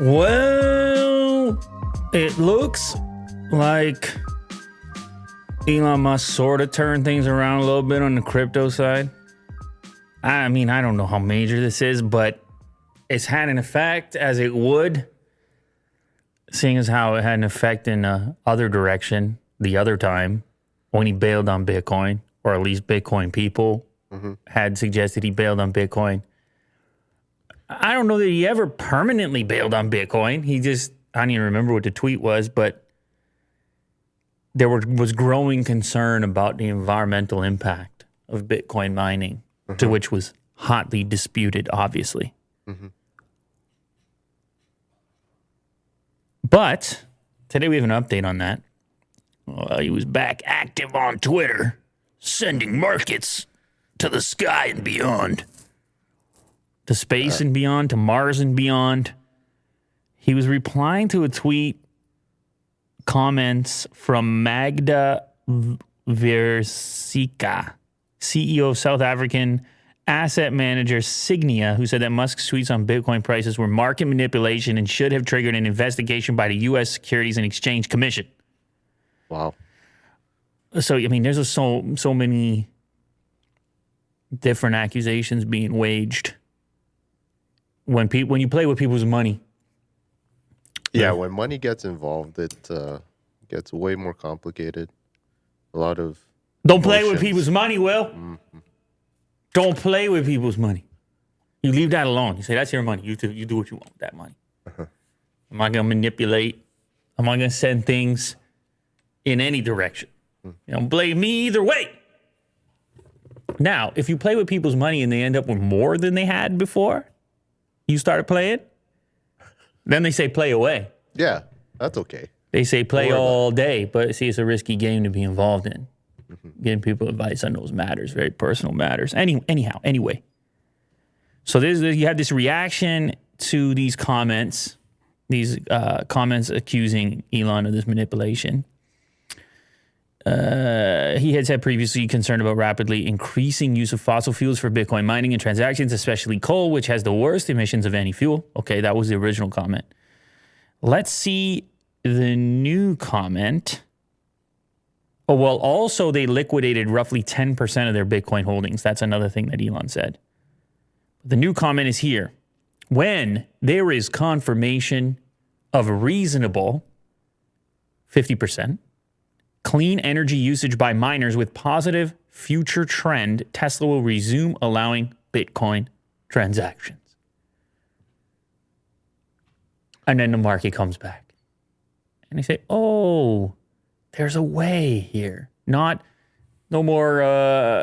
Well, it looks like Elon Musk sort of turned things around a little bit on the crypto side. I mean, I don't know how major this is, but it's had an effect as it would, seeing as how it had an effect in the other direction the other time when he bailed on Bitcoin, or at least Bitcoin people had suggested he bailed on Bitcoin. I don't know that he ever permanently bailed on Bitcoin. He just, I don't even remember what the tweet was, but there was growing concern about the environmental impact of Bitcoin mining, to which was hotly disputed, obviously. But today we have an update on that. He was back active on Twitter, sending markets to the sky and beyond. To space and beyond, to Mars and beyond. He was replying to a tweet, comments from Magda Versika, CEO of South African asset manager Signia, who said that Musk's tweets on Bitcoin prices were market manipulation and should have triggered an investigation by the U.S. Securities and Exchange Commission. Wow. So, I mean, there's so many different accusations being waged when you play with people's money. Yeah, when money gets involved, it gets way more complicated. A lot of Don't play with people's money, Will. Don't play with people's money. You leave that alone. You say, that's your money. You do what you want with that money. I'm not going to manipulate. I'm not going to send things in any direction. You don't blame me either way. Now, if you play with people's money and they end up with more than they had before you started playing, then they say play away. Yeah, that's okay. They say play all day, but see, it's a risky game to be involved in. Giving people advice on those matters, very personal matters. Anyway. So you have this reaction to these comments accusing Elon of this manipulation. He had said previously concerned about rapidly increasing use of fossil fuels for Bitcoin mining and transactions, especially coal, which has the worst emissions of any fuel. Okay, that was the original comment. Let's see the new comment. Oh, well, also they liquidated roughly 10% of their Bitcoin holdings. That's another thing that Elon said. The new comment is here. When there is confirmation of a reasonable 50% clean energy usage by miners with positive future trend, Tesla will resume allowing Bitcoin transactions. And then the market comes back. And they say, oh, there's a way here. No more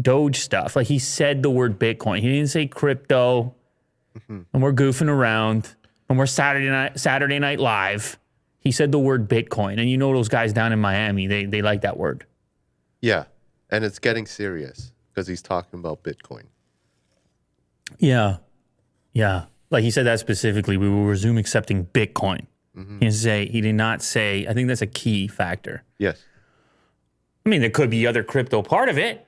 Doge stuff. Like, he said the word Bitcoin. He didn't say crypto. No more goofing around. No more Saturday Night Live. He said the word Bitcoin. And you know those guys down in Miami, they like that word. Yeah. And it's getting serious because he's talking about Bitcoin. Yeah. Yeah. Like he said that specifically. We will resume accepting Bitcoin. He did not say, I think that's a key factor. Yes. I mean, there could be other crypto part of it,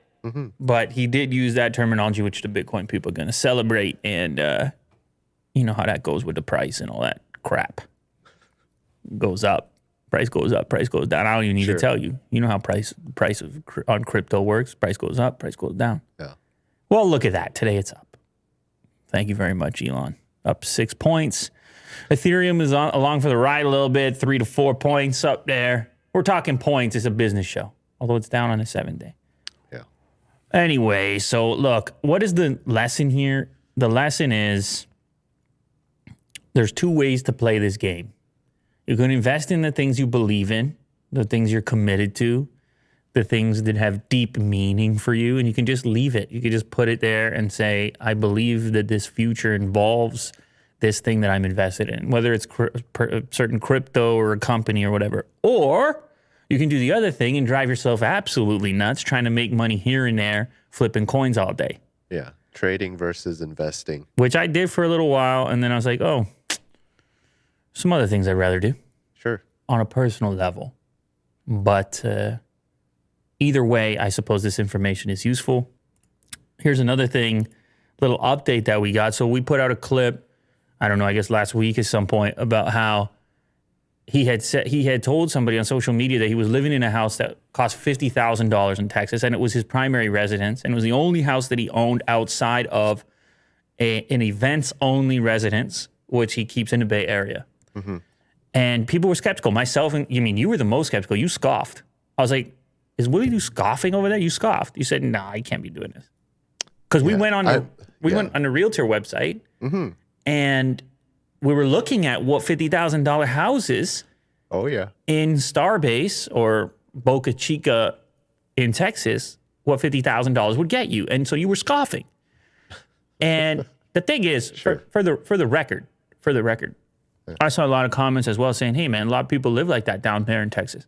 but he did use that terminology, which the Bitcoin people are going to celebrate. And you know how that goes with the price and all that crap. Goes up, price goes up, price goes down. I don't even need to tell you. You know how price on crypto works. Price goes up, price goes down. Yeah. Well, look at that. Today it's up. Thank you very much, Elon. Up 6 points. Ethereum is along for the ride a little bit, 3 to 4 points up there. We're talking points. It's a business show, although it's down on a 7-day. Yeah. Anyway, so look, what is the lesson here? The lesson is there's two ways to play this game. You're going to invest in the things you believe in, the things you're committed to, the things that have deep meaning for you, and you can just leave it. You can just put it there and say, I believe that this future involves this thing that I'm invested in, whether it's certain crypto or a company or whatever. Or you can do the other thing and drive yourself absolutely nuts trying to make money here and there, flipping coins all day. Yeah, trading versus investing. Which I did for a little while, and then I was like, oh, some other things I'd rather do. Sure. On a personal level. But either way, I suppose this information is useful. Here's another thing, little update that we got. So we put out a clip I don't know, I guess last week at some point, about how he had told somebody on social media that he was living in a house that cost $50,000 in Texas, and it was his primary residence, and it was the only house that he owned outside of an events-only residence, which he keeps in the Bay Area. Mm-hmm. And people were skeptical. Myself, and you were the most skeptical. You scoffed. I was like, is Willie Do scoffing over there? You scoffed. You said, nah, he can't be doing this. Because we went on the Realtor website, mm-hmm. and we were looking at what $50,000 houses in Starbase or Boca Chica in Texas, what $50,000 would get you. And so you were scoffing. And the thing is, for the record, I saw a lot of comments as well saying, hey, man, a lot of people live like that down there in Texas.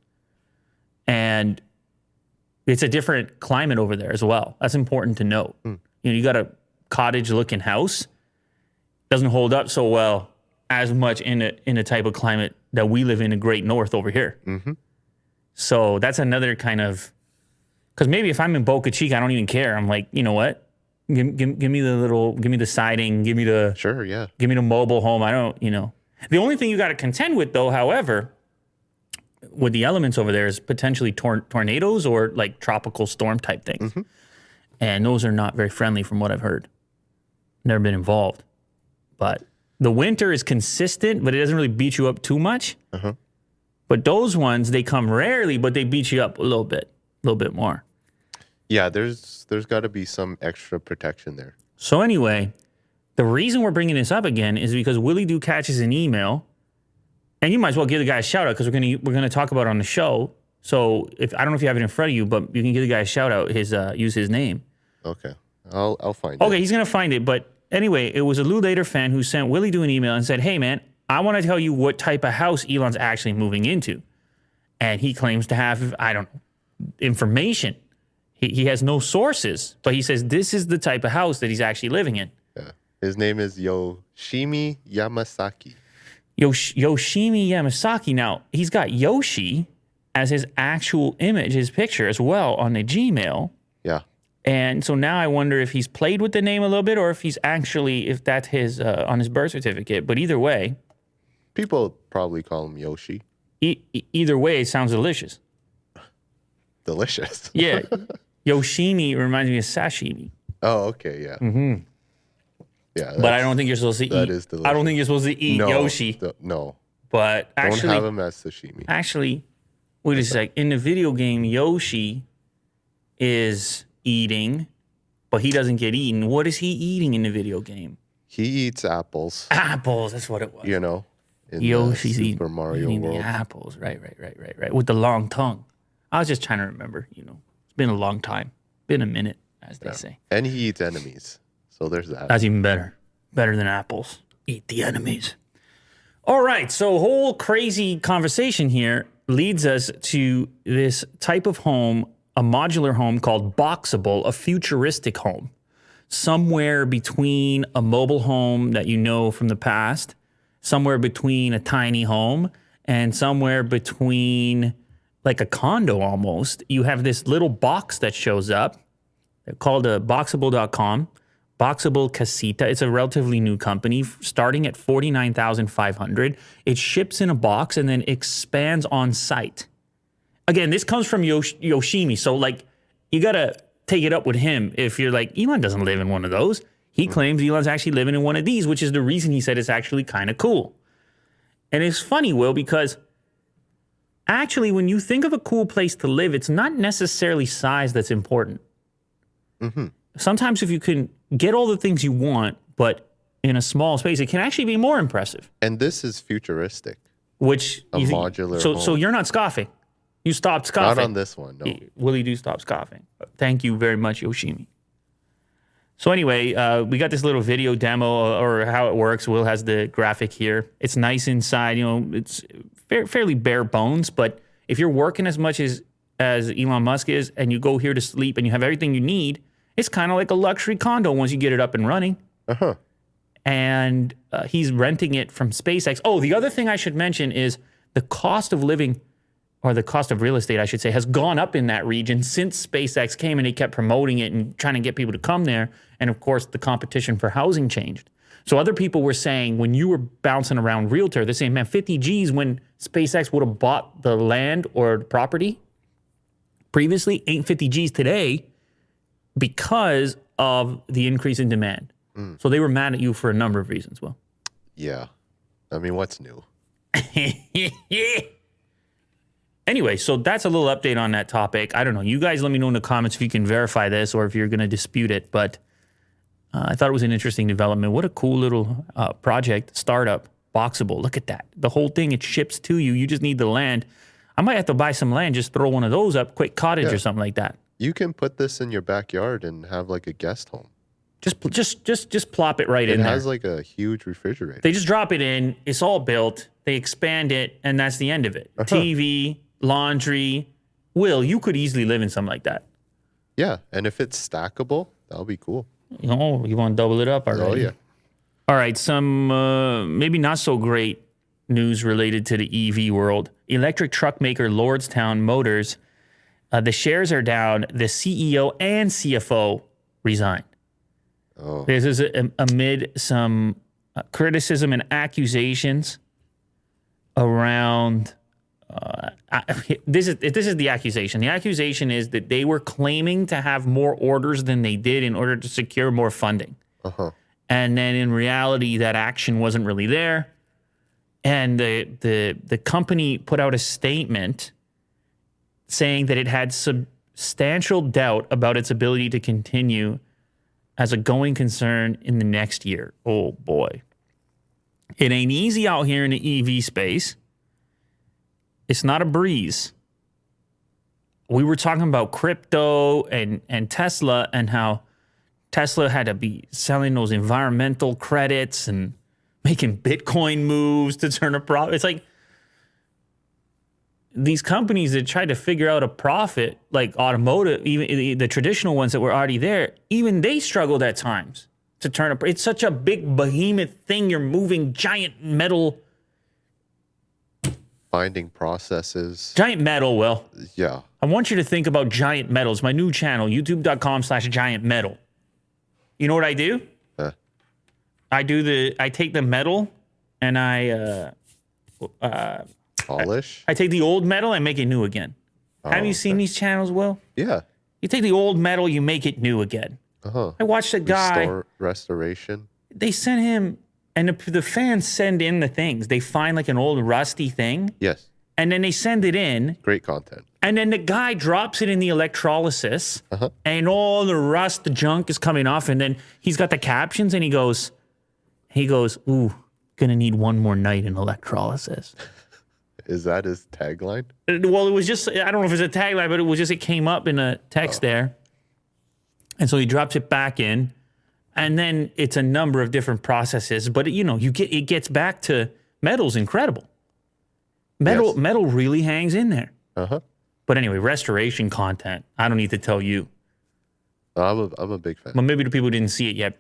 And it's a different climate over there as well. That's important to note. You got a cottage-looking house. Doesn't hold up so well as much in a type of climate that we live in the Great North over here. Mm-hmm. So that's another kind of... Because maybe if I'm in Boca Chica, I don't even care. I'm like, you know what? Give me the siding, give me the mobile home. I don't, The only thing you got to contend with, though, however, with the elements over there is potentially tornadoes or like tropical storm type things. Mm-hmm. And those are not very friendly from what I've heard. Never been involved. But the winter is consistent, but it doesn't really beat you up too much. Uh-huh. But those ones, they come rarely, but they beat you up a little bit more. Yeah, there's got to be some extra protection there. So anyway, the reason we're bringing this up again is because Willie Do catches an email, and you might as well give the guy a shout out because we're gonna talk about it on the show. So I don't know if you have it in front of you, but you can give the guy a shout out. Use his name. Okay, I'll find it. Okay, he's gonna find it. But anyway, it was a Lou Later fan who sent Willie Do an email and said, "Hey man, I want to tell you what type of house Elon's actually moving into," and he claims to have information. He has no sources, but he says this is the type of house that he's actually living in. Yeah. His name is Yoshimi Yamasaki. Yoshimi Yamasaki. Now, he's got Yoshi as his actual image, his picture as well on the Gmail. Yeah. And so now I wonder if he's played with the name a little bit or if that's his on his birth certificate. But either way. People probably call him Yoshi. Either way, it sounds delicious. Delicious. Yeah. Yoshimi reminds me of sashimi. Oh, okay, yeah. Mm-hmm. Yeah, but I don't think you're supposed to eat. That is delicious. I don't think you're supposed to eat Yoshi. No. But actually, don't have him as sashimi. Actually, wait a sec. In the video game, Yoshi is eating, but he doesn't get eaten. What is he eating in the video game? He eats apples. Apples, that's what it was. In Yoshi's Super Mario eating World. the apples. Right. With the long tongue. I was just trying to remember, It's been a long time. Been a minute, as they say. And he eats enemies. So there's that. That's even better. Better than apples. Eat the enemies. All right. So whole crazy conversation here leads us to this type of home, a modular home called Boxable, a futuristic home. Somewhere between a mobile home that you know from the past, somewhere between a tiny home, and somewhere between like a condo almost. You have this little box that shows up. They're called Boxable.com. Boxable Casita. It's a relatively new company, starting at $49,500. It ships in a box and then expands on site. Again, this comes from Yoshimi, so like you gotta take it up with him. If you're like, Elon doesn't live in one of those. He claims Elon's actually living in one of these, which is the reason he said it's actually kind of cool. And it's funny, Will, because actually, when you think of a cool place to live, it's not necessarily size that's important. Mm-hmm. Sometimes if you can get all the things you want, but in a small space, it can actually be more impressive. And this is futuristic. Which modular home. So you're not scoffing. You stopped scoffing. Not on this one, no. Willie Do stop scoffing. Thank you very much, Yoshimi. So anyway, we got this little video demo or how it works. Will has the graphic here. It's nice inside. It's fairly bare bones, but if you're working as much as Elon Musk is and you go here to sleep and you have everything you need, it's kind of like a luxury condo once you get it up and running. Uh-huh. And he's renting it from SpaceX. Oh, the other thing I should mention is the cost of living, or the cost of real estate, I should say, has gone up in that region since SpaceX came and he kept promoting it and trying to get people to come there. And of course, the competition for housing changed. So other people were saying when you were bouncing around Realtor, they're saying, man, 50 G's when SpaceX would have bought the land or the property previously ain't 50 G's today because of the increase in demand. So they were mad at you for a number of reasons. Well, yeah. I mean, what's new? Anyway, so that's a little update on that topic. I don't know. You guys let me know in the comments if you can verify this or if you're going to dispute it. But I thought it was an interesting development. What a cool little project, startup, boxable. Look at that. The whole thing, it ships to you. You just need the land. I might have to buy some land, just throw one of those up, quick cottage or something like that. You can put this in your backyard and have like a guest home. Just plop it right in there. It has like a huge refrigerator. They just drop it in. It's all built. They expand it, and that's the end of it. TV, laundry. Will, you could easily live in something like that. Yeah, and if it's stackable, that'll be cool. You want to double it up already? Oh, yeah. All right, some maybe not so great news related to the EV world. Electric truck maker Lordstown Motors, the shares are down. The CEO and CFO resigned. Oh. This is amid some criticism and accusations around. This is the accusation. The accusation is that they were claiming to have more orders than they did in order to secure more funding. And then in reality, that action wasn't really there. And the company put out a statement saying that it had substantial doubt about its ability to continue as a going concern in the next year. Oh, boy. It ain't easy out here in the EV space. It's not a breeze. We were talking about crypto and Tesla and how Tesla had to be selling those environmental credits and making Bitcoin moves to turn a profit. It's like these companies that tried to figure out a profit, like automotive, even the traditional ones that were already there, even they struggled at times to turn a. It's such a big behemoth thing. You're moving giant metal. Finding processes. Giant metal, Will. Yeah. I want you to think about giant metals. My new channel, youtube.com/giant metal. You know what I do? I take the metal and I polish. I take the old metal and make it new again. Have you seen these channels, Will? Yeah. You take the old metal, you make it new again. I watched a guy. Restoration. They sent him, and the fans send in the things. They find like an old rusty thing. Yes. And then they send it in. Great content. And then the guy drops it in the electrolysis, and all the rust, the junk is coming off. And then he's got the captions, and he goes, ooh, gonna need one more night in electrolysis. Is that his tagline? Well, it was just, I don't know if it's a tagline, but it came up in a text there. And so he drops it back in, and then it's a number of different processes. But it gets back to metal's incredible. Metal really hangs in there. But anyway, restoration content. I don't need to tell you. I'm a big fan. Well, maybe the people who didn't see it yet.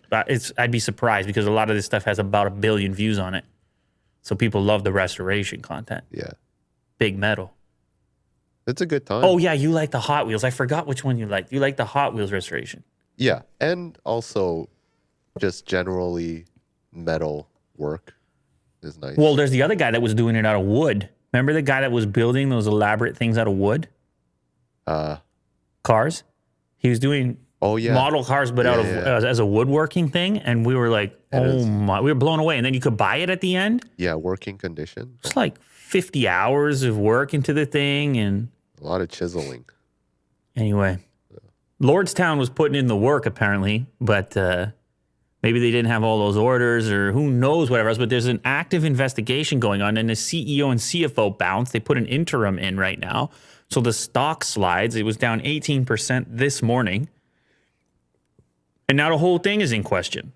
I'd be surprised because a lot of this stuff has about 1 billion views on it. So people love the restoration content. Yeah. Big metal. It's a good time. Oh, yeah, you like the Hot Wheels. I forgot which one you liked. You like the Hot Wheels restoration. Yeah, and also just generally metal work is nice. Well, there's the other guy that was doing it out of wood. Remember the guy that was building those elaborate things out of wood? Cars? He was doing model cars, but as a woodworking thing. And we were like, my, we were blown away. And then you could buy it at the end. Yeah, working condition. It's like 50 hours of work into the thing and a lot of chiseling. Anyway, Lordstown was putting in the work apparently, but maybe they didn't have all those orders or who knows whatever else. But there's an active investigation going on, and the CEO and CFO bounced. They put an interim in right now. So the stock slides. It was down 18% this morning. And now the whole thing is in question.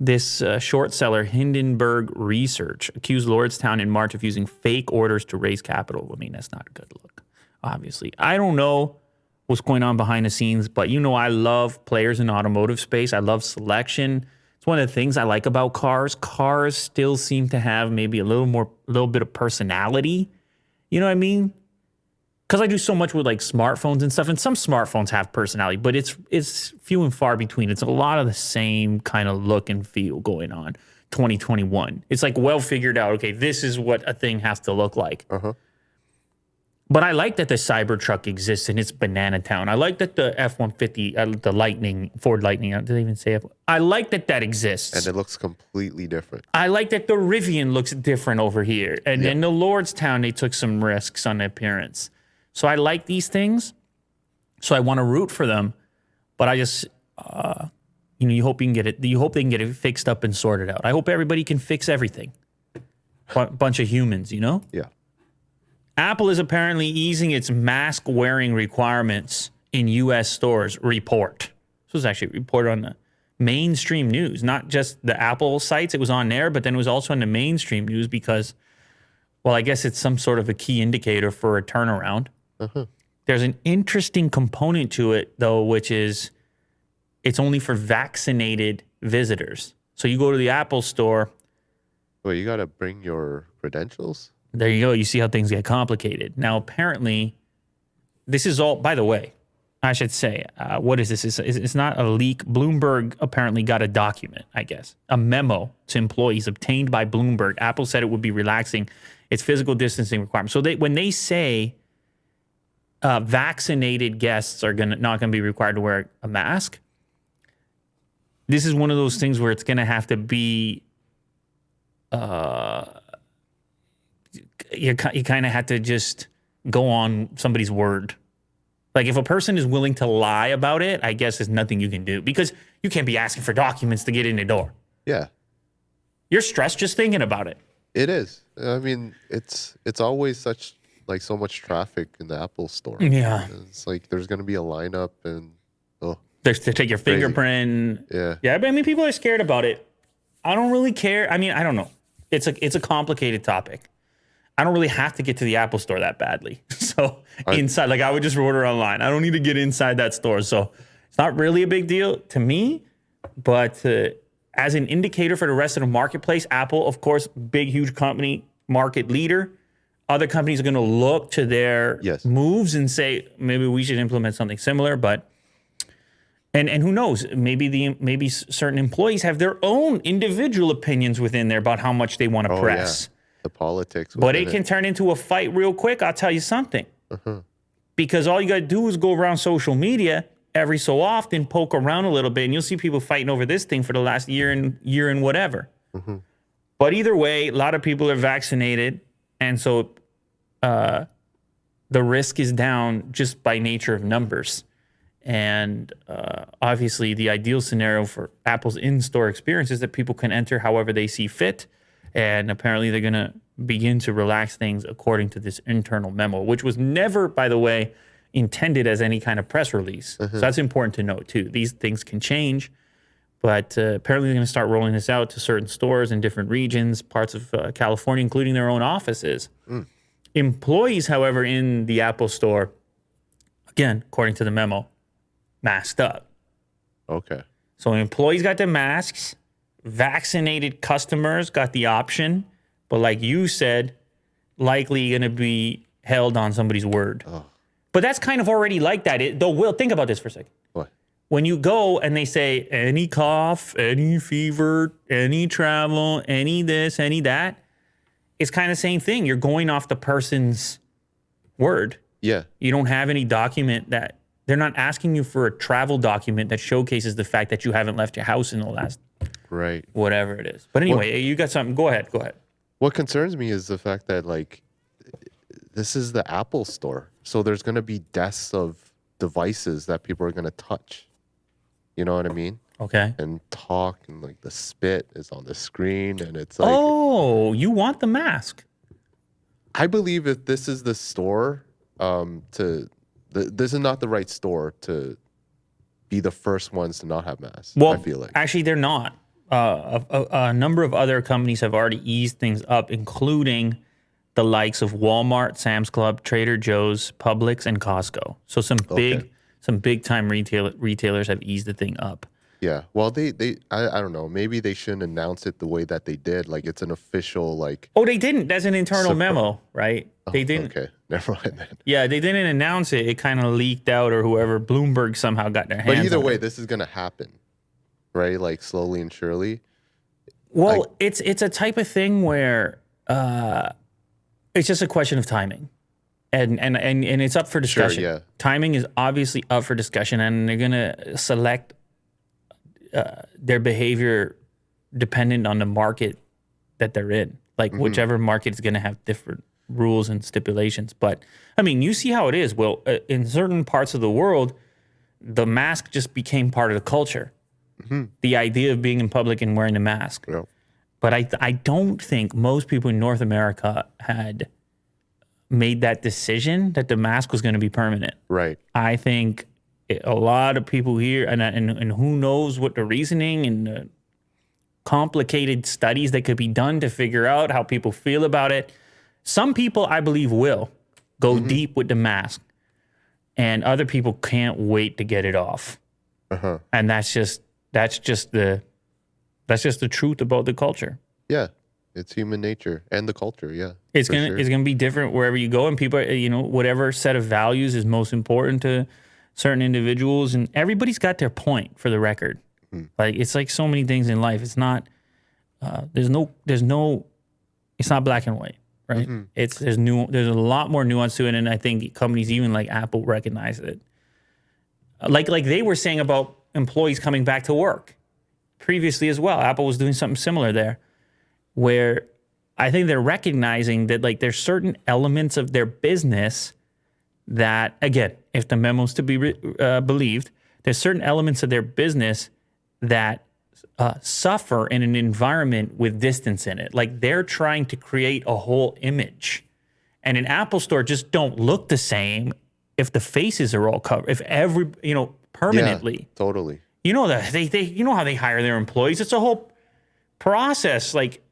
This short seller, Hindenburg Research, accused Lordstown in March of using fake orders to raise capital. I mean, that's not a good look, obviously. I don't know what's going on behind the scenes, but I love players in the automotive space. I love selection. It's one of the things I like about cars. Cars still seem to have maybe a little bit of personality. You know what I mean? because I do so much with like smartphones and stuff, and some smartphones have personality, but it's few and far between. It's a lot of the same kind of look and feel going on. 2021. It's like well figured out. Okay, this is what a thing has to look like. But I like that the Cybertruck exists and it's Banana Town. I like that the F-150, the Lightning, Ford Lightning, did they even say F? I like that that exists. And it looks completely different. I like that the Rivian looks different over here. And in the Lordstown, they took some risks on the appearance. So I like these things. So I want to root for them. But I just, you hope you can get it. You hope they can get it fixed up and sorted out. I hope everybody can fix everything. Bunch of humans, you know? Yeah. Apple is apparently easing its mask-wearing requirements in U.S. stores. Report. This was actually reported on the mainstream news, not just the Apple sites. It was on there, but then it was also on the mainstream news because, well, I guess it's some sort of a key indicator for a turnaround. There's an interesting component to it, though, which is it's only for vaccinated visitors. So you go to the Apple store. Well, you got to bring your credentials? There you go. You see how things get complicated. Now, apparently, this is all, by the way, I should say, what is this? It's not a leak. Bloomberg apparently got a document, I guess, a memo to employees obtained by Bloomberg. Apple said it would be relaxing its physical distancing requirements. So when they say vaccinated guests are not going to be required to wear a mask, this is one of those things where it's going to have to be... You kind of have to just go on somebody's word. Like if a person is willing to lie about it, I guess there's nothing you can do because you can't be asking for documents to get in the door. Yeah. You're stressed just thinking about it. It is. I mean, it's always so much traffic in the Apple store. Yeah. It's like there's going to be a lineup and There's to take your fingerprint. Yeah. Yeah, but I mean people are scared about it. I don't really care. I mean, I don't know. It's a complicated topic. I don't really have to get to the Apple store that badly. So inside, like I would just order online. I don't need to get inside that store. So it's not really a big deal to me. But as an indicator for the rest of the marketplace, Apple, of course, big, huge company, market leader. Other companies are going to look to their moves and say, maybe we should implement something similar. But and who knows? Maybe certain employees have their own individual opinions within there about how much they want to press. Yeah. The politics. But it can turn into a fight real quick. I'll tell you something. Because all you got to do is go around social media every so often, poke around a little bit, and you'll see people fighting over this thing for the last year and whatever. But either way, a lot of people are vaccinated. And so the risk is down just by nature of numbers. And obviously, the ideal scenario for Apple's in-store experience is that people can enter however they see fit. And apparently, they're going to begin to relax things according to this internal memo, which was never, by the way, intended as any kind of press release. So that's important to note, too. These things can change. But apparently, they're going to start rolling this out to certain stores in different regions, parts of California, including their own offices. Employees, however, in the Apple store, again, according to the memo, masked up. Okay. So employees got their masks. Vaccinated customers got the option. But like you said, likely going to be held on somebody's word. But that's kind of already like that. Though, Will, think about this for a second. What? When you go and they say any cough, any fever, any travel, any this, any that, it's kind of the same thing. You're going off the person's word. Yeah. You don't have any document that they're not asking you for a travel document that showcases the fact that you haven't left your house in the last whatever it is. But anyway, you got something. Go ahead. What concerns me is the fact that this is the Apple store. So there's going to be deaths of devices that people are going to touch. You know what I mean? Okay. And talk and the spit is on the screen and it's like... Oh, you want the mask. I believe if this is the store this is not the right store to be the first ones to not have masks. Well, I feel like. Actually, they're not. A number of other companies have already eased things up, including the likes of Walmart, Sam's Club, Trader Joe's, Publix, and Costco. So some big time retailers have eased the thing up. Yeah. Well, I don't know. Maybe they shouldn't announce it the way that they did. Like it's an official like. Oh, they didn't. That's an internal memo, right? They Oh, didn't. okay. Never mind then. Yeah, they didn't announce it. It kind of leaked out, or whoever, Bloomberg somehow got their hands. But either on way, it. this is gonna happen, right? Like slowly and surely. Well, it's a type of thing where it's just a question of timing, and it's up for discussion. Sure, yeah. Timing is obviously up for discussion, and they're gonna select their behavior dependent on the market that they're in. Like whichever market is going to have different rules and stipulations. But I mean, you see how it is. Well, in certain parts of the world, the mask just became part of the culture. The idea of being in public and wearing a mask. Yeah. But I don't think most people in North America had made that decision that the mask was going to be permanent. Right. I think a lot of people here, and who knows what the reasoning and the complicated studies that could be done to figure out how people feel about it. Some people, I believe, will go deep with the mask, and other people can't wait to get it off. And that's just the truth about the culture. Yeah. It's human nature and the culture. Yeah. It's for gonna sure. it's gonna be different wherever you go, and people, whatever set of values is most important to certain individuals, and everybody's got their point. For the record, like it's like so many things in life. It's not there's no it's not black and white, right? There's a lot more nuance to it, and I think companies even like Apple recognize it. Like they were saying about employees coming back to work previously as well. Apple was doing something similar there, where I think they're recognizing that like there's certain elements of their business that, again, if the memo's to be believed, there's certain elements of their business that suffer in an environment with distance in it. Like they're trying to create a whole image. And an Apple store just don't look the same if the faces are all covered, if permanently. Yeah, totally. You know that you know how they hire their employees. It's a whole process. Like,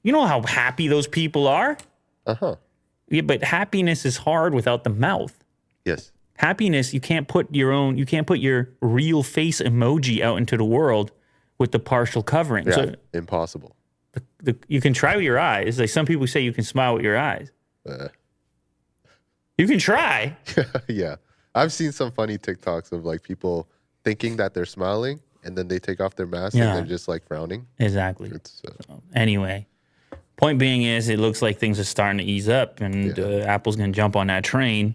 you know how happy those people are? Yeah, but happiness is hard without the mouth. Yes. Happiness, you can't put your real face emoji out into the world with the partial covering. Yeah. So Impossible. you can try with your eyes. Like some people say you can smile with your eyes. You can try. Yeah. I've seen some funny TikToks of like people thinking that they're smiling and then they take off their mask and they're just like frowning. Exactly. It's Anyway, point being is it looks like things are starting to ease up, and Apple's going to jump on that train.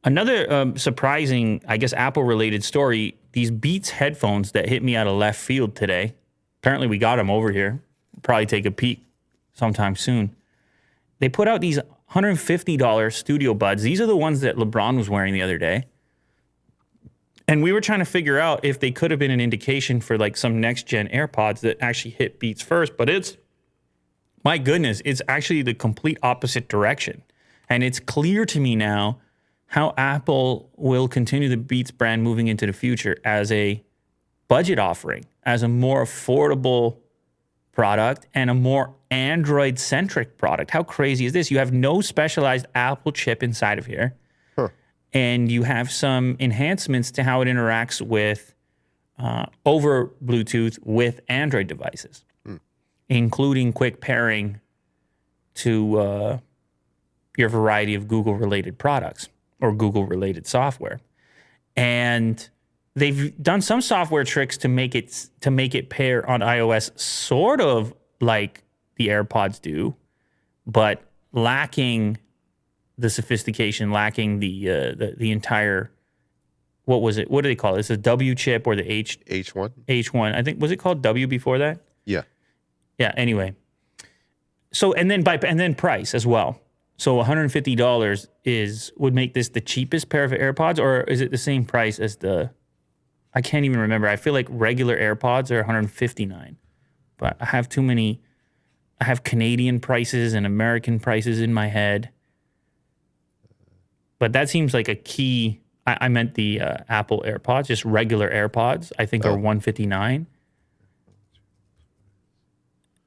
Another surprising, I guess, Apple-related story, these Beats headphones that hit me out of left field today. Apparently we got them over here. Probably take a peek sometime soon. They put out these $150 studio buds. These are the ones that LeBron was wearing the other day. And we were trying to figure out if they could have been an indication for like some next-gen AirPods that actually hit Beats first. But it's, my goodness, it's actually the complete opposite direction. And it's clear to me now how Apple will continue the Beats brand moving into the future as a budget offering, as a more affordable product and a more Android-centric product. How crazy is this? You have no specialized Apple chip inside of here. And you have some enhancements to how it interacts with over Bluetooth with Android devices, including quick pairing to your variety of Google-related products or Google-related software. And they've done some software tricks to make it pair on iOS sort of like the AirPods do, but lacking the sophistication, lacking the entire, what was it? What do they call it? It's a W chip or the H1? H1. I think, was it called W before that? Yeah. Yeah, anyway. So, and then price as well. So $150 would make this the cheapest pair of AirPods, or is it the same price as I can't even remember. I feel like regular AirPods are $159. But I have Canadian prices and American prices in my head. But that seems like a key. I meant the Apple AirPods, just regular AirPods, I think are $159.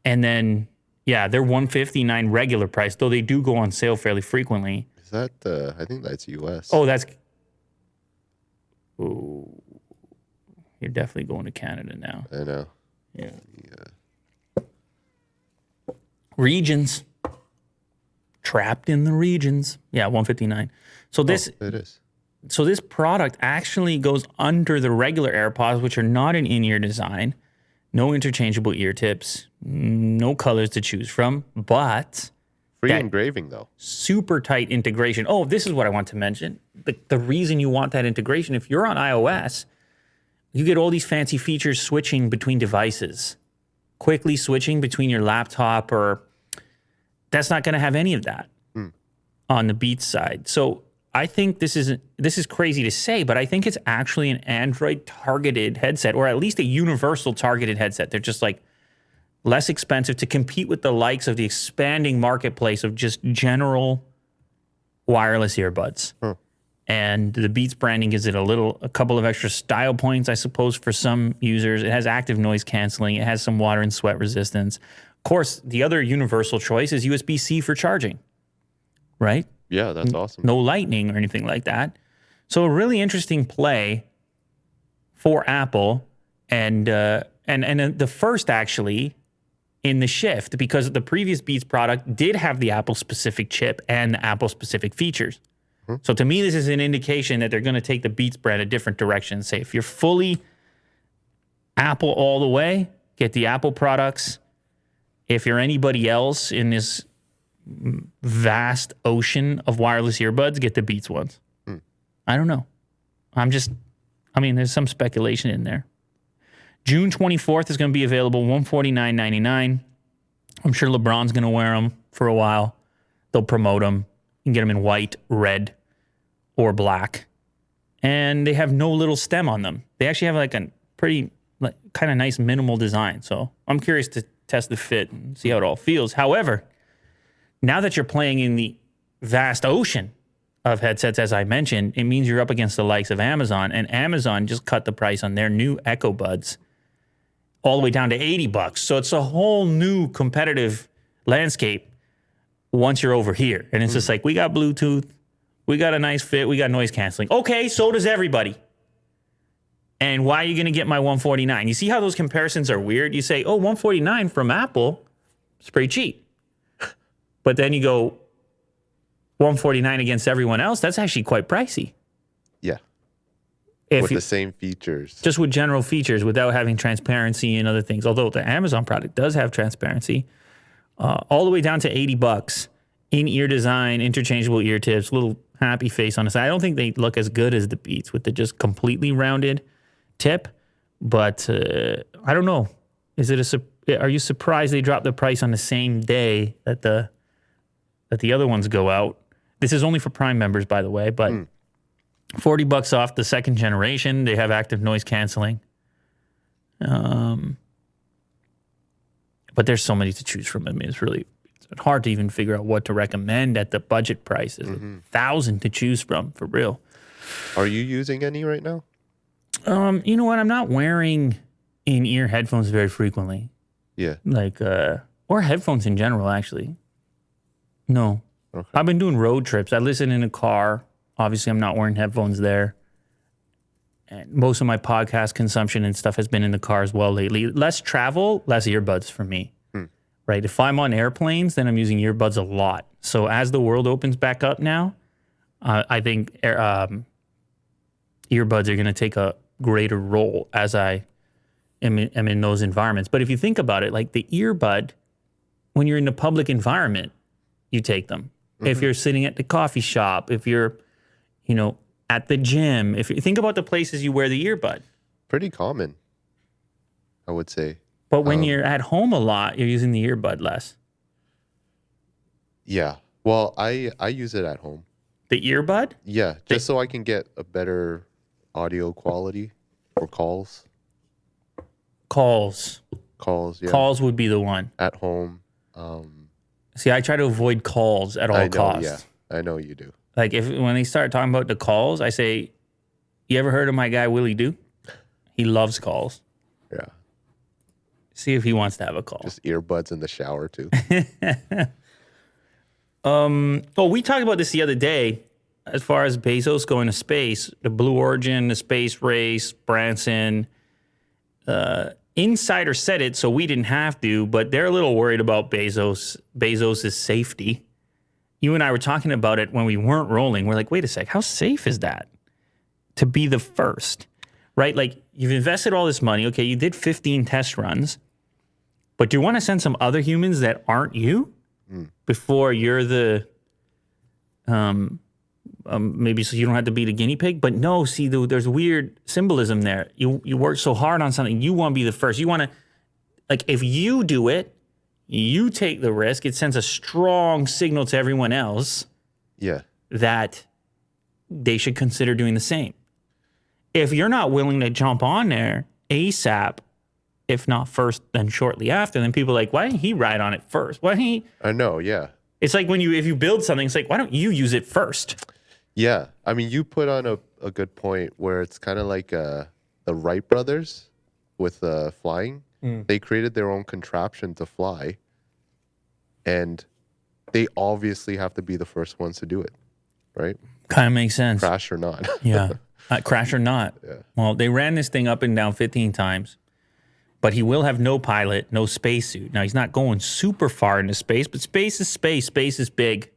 And then, yeah, they're $159 regular price, though they do go on sale fairly frequently. Is that, I think that's US. Oh, that's, ooh. You're definitely going to Canada now. I know. Yeah. Regions. Trapped in the regions. Yeah, 159. So this it is. So this product actually goes under the regular AirPods, which are not an in-ear design. No interchangeable ear tips. No colors to choose from. But Free engraving, though. super tight integration. Oh, this is what I want to mention. The reason you want that integration, if you're on iOS, you get all these fancy features switching between devices. Quickly switching between your laptop or... That's not going to have any of that on the Beats side. So I think this is crazy to say, but I think it's actually an Android targeted headset, or at least a universal targeted headset. They're just like less expensive to compete with the likes of the expanding marketplace of just general wireless earbuds. And the Beats branding gives it a couple of extra style points, I suppose, for some users. It has active noise canceling. It has some water and sweat resistance. Of course, the other universal choice is USB-C for charging, right? Yeah, that's awesome. No lightning or anything like that. So a really interesting play for Apple, and the first actually in the shift, because the previous Beats product did have the Apple-specific chip and the Apple-specific features. So to me, this is an indication that they're going to take the Beats brand a different direction. Say, if you're fully Apple all the way, get the Apple products. If you're anybody else in this vast ocean of wireless earbuds, get the Beats ones. I don't know. There's some speculation in there. June 24th is going to be available, $149.99. I'm sure LeBron's going to wear them for a while. They'll promote them. You can get them in white, red, or black. And they have no little stem on them. They actually have like a pretty kind of nice minimal design. So I'm curious to test the fit and see how it all feels. However, now that you're playing in the vast ocean of headsets, as I mentioned, it means you're up against the likes of Amazon. And Amazon just cut the price on their new Echo Buds all the way down to $80. So it's a whole new competitive landscape once you're over here. And it's just like, we got Bluetooth, we got a nice fit, we got noise canceling. Okay, so does everybody. And why are you going to get my $149? You see how those comparisons are weird? You say, oh, $149 from Apple, it's pretty cheap. But then you go $149 against everyone else, that's actually quite pricey. Yeah. With the same features. Just with general features without having transparency and other things. Although the Amazon product does have transparency. All the way down to $80. In-ear design, interchangeable ear tips, little happy face on the side. I don't think they look as good as the Beats with the just completely rounded tip. But I don't know. Are you surprised they dropped the price on the same day that the other ones go out? This is only for Prime members, by the way, but $40 off the second generation. They have active noise canceling. But there's so many to choose from. I mean, it's hard to even figure out what to recommend at the budget price. There's 1,000 to choose from, for real. Are you using any right now? You know what? I'm not wearing in-ear headphones very frequently. Yeah. Or headphones in general, actually. No. Okay. I've been doing road trips. I listen in a car. Obviously, I'm not wearing headphones there. And most of my podcast consumption and stuff has been in the car as well lately. Less travel, less earbuds for me. Right? If I'm on airplanes, then I'm using earbuds a lot. So as the world opens back up now, I think earbuds are going to take a greater role as I am in those environments. But if you think about it, like the earbud, when you're in a public environment, you take them. If you're sitting at the coffee shop, if you're, at the gym, if you think about the places you wear the earbud. Pretty common, I would say. But when you're at home a lot, you're using the earbud less. Yeah. Well, I use it at home. The earbud? Yeah, just so I can get a better audio quality for calls. Calls, yeah. Calls would be the one. At home. See, I try to avoid calls at all costs. Yeah, I know you do. Like when they start talking about the calls, I say, you ever heard of my guy Willie Doo? He loves calls. Yeah. See if he wants to have a call. Just earbuds in the shower too. We talked about this the other day. As far as Bezos going to space, the Blue Origin, the space race, Branson, insider said it, so we didn't have to, but they're a little worried about Bezos' safety. You and I were talking about it when we weren't rolling. We're like, wait a sec, how safe is that to be the first, right? Like, you've invested all this money. Okay, you did 15 test runs, but do you want to send some other humans that aren't you before you're the, maybe so you don't have to be the guinea pig? But no, see, there's weird symbolism there. You work so hard on something, you want to be the first. You want to, like, if you do it, you take the risk. It sends a strong signal to everyone else that they should consider doing the same. If you're not willing to jump on there ASAP, if not first, then shortly after, then people are like, why didn't he ride on it first? Why didn't he? I know, yeah. It's like if you build something, it's like, why don't you use it first? Yeah. I mean, you put on a good point where it's kind of like the Wright brothers with flying. They created their own contraption to fly, and they obviously have to be the first ones to do it, right? Kind of makes sense. Crash or not. Yeah. Crash or not. Yeah. Well, they ran this thing up and down 15 times, but he will have no pilot, no spacesuit. Now, he's not going super far into space, but space is space. Space is big.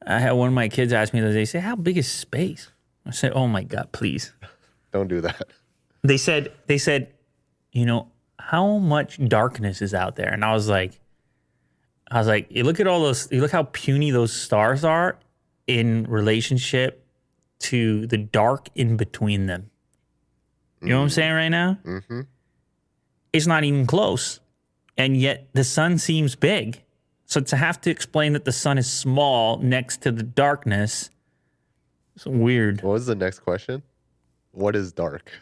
I had one of my kids ask me the other day, say, how big is space? I said, oh my God, please. Don't do that. They said, you know, how much darkness is out there? And I was like, you look at all those, you look how puny those stars are in relationship to the dark in between them. You know what I'm saying right now? Mm-hmm. It's not even close. And yet the sun seems big. So to have to explain that the sun is small next to the darkness, it's weird. What was the next question? What is dark?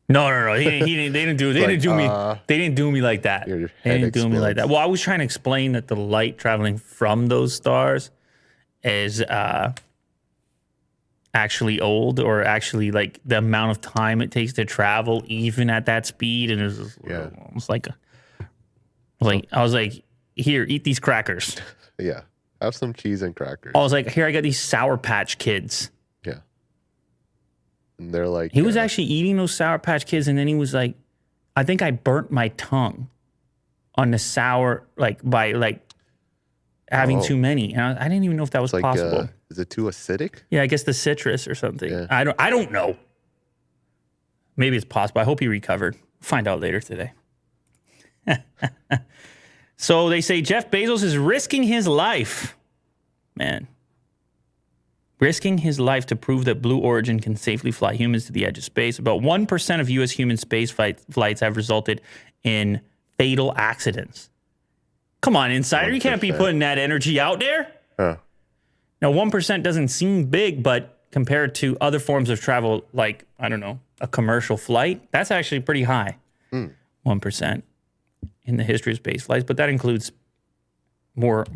No. They didn't do me like that. Your They head didn't do me like explodes. that. Well, I was trying to explain that the light traveling from those stars is actually old, or actually like the amount of time it takes to travel even at that speed. And it was almost like I was like, here, eat these crackers. Yeah. Have some cheese and crackers. I was like, here, I got these Sour Patch Kids. Yeah. And they're like... He was actually eating those Sour Patch Kids, and then he was like, I think I burnt my tongue on the sour, by having too many. And I didn't even know if that was possible. Is it too acidic? Yeah, I guess the citrus or something. Yeah. I don't know. Maybe it's possible. I hope he recovered. Find out later today. So they say Jeff Bezos is risking his life. Man. Risking his life to prove that Blue Origin can safely fly humans to the edge of space. About 1% of U.S. human space flights have resulted in fatal accidents. Come on, Insider. 1%. You can't be putting that energy out there. Huh. Now, 1% doesn't seem big, but compared to other forms of travel, like, I don't know, a commercial flight, that's actually pretty high. 1% in the history of space flights, but that includes more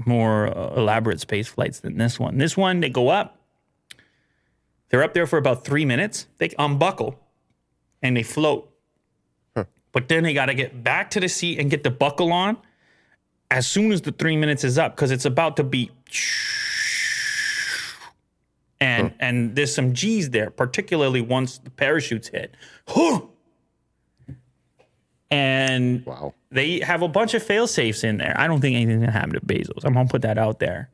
elaborate space flights than this one. This one, they go up. They're up there for about 3 minutes. They unbuckle and they float. Huh. But then they got to get back to the seat and get the buckle on as soon as the 3 minutes is up, because it's about to be... And there's some G's there, particularly once the parachutes hit. And wow. They have a bunch of fail-safes in there. I don't think anything's going to happen to Bezos. I'm going to put that out there.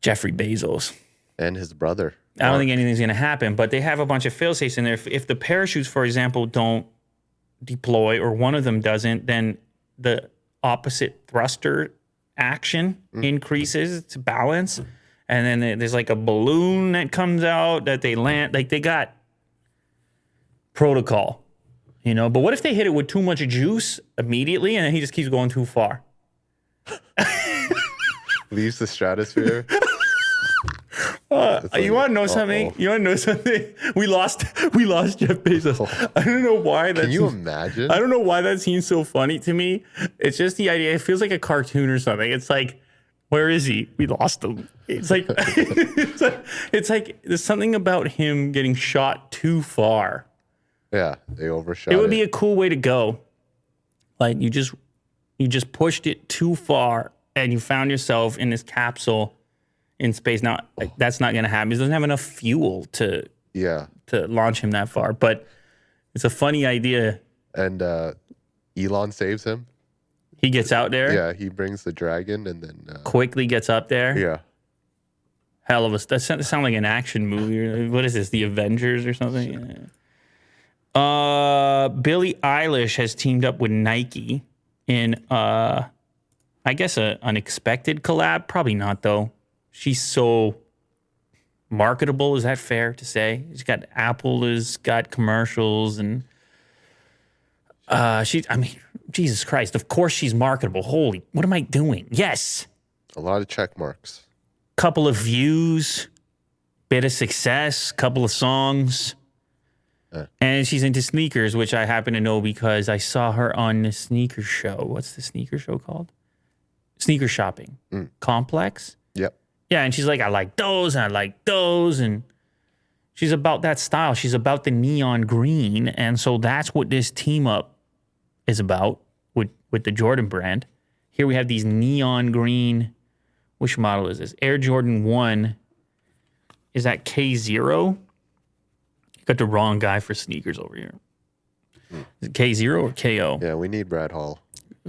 Jeffrey Bezos. And his brother. I don't think anything's going to happen, but they have a bunch of fail-safes in there. If the parachutes, for example, don't deploy, or one of them doesn't, then the opposite thruster action increases to balance. And then there's like a balloon that comes out that they land. Like, they got protocol, you know. But what if they hit it with too much juice immediately and then he just keeps going too far? Leaves the stratosphere. You want to know something? You want to know something? We lost Jeff Bezos. I don't know why. Can you imagine? I don't know why that seems so funny to me. It's just the idea. It feels like a cartoon or something. It's like, where is he? We lost him. It's like, it's like there's something about him getting shot too far. Yeah, they overshot. It would be a cool way to go. Like, you just pushed it too far and you found yourself in this capsule in space. Now, that's not going to happen. He doesn't have enough fuel to launch him that far. But It's a funny idea. And Elon saves him. He gets out there. Yeah, he brings the dragon and then Quickly gets up there. yeah. Hell of a... That sound like an action movie. What is this? The Avengers or something? Yeah. Billie Eilish has teamed up with Nike in, I guess, an unexpected collab. Probably not, though. She's so marketable. Is that fair to say? She's got Apple has got commercials and Jesus Christ. Of course she's marketable. Holy, what am I doing? Yes. A lot of check marks. Couple of views, bit of success, couple of songs. And she's into sneakers, which I happen to know because I saw her on the sneaker show. What's the sneaker show called? Sneaker Shopping. Complex? Yep. Yeah, and she's like, I like those, and I like those, and she's about that style. She's about the neon green, and so that's what this team up is about with the Jordan brand. Here we have these neon green. Which model is this? Air Jordan 1. Is that K0? Got the wrong guy for sneakers over here. Is it K0 or KO? Yeah, we need Brad Hall.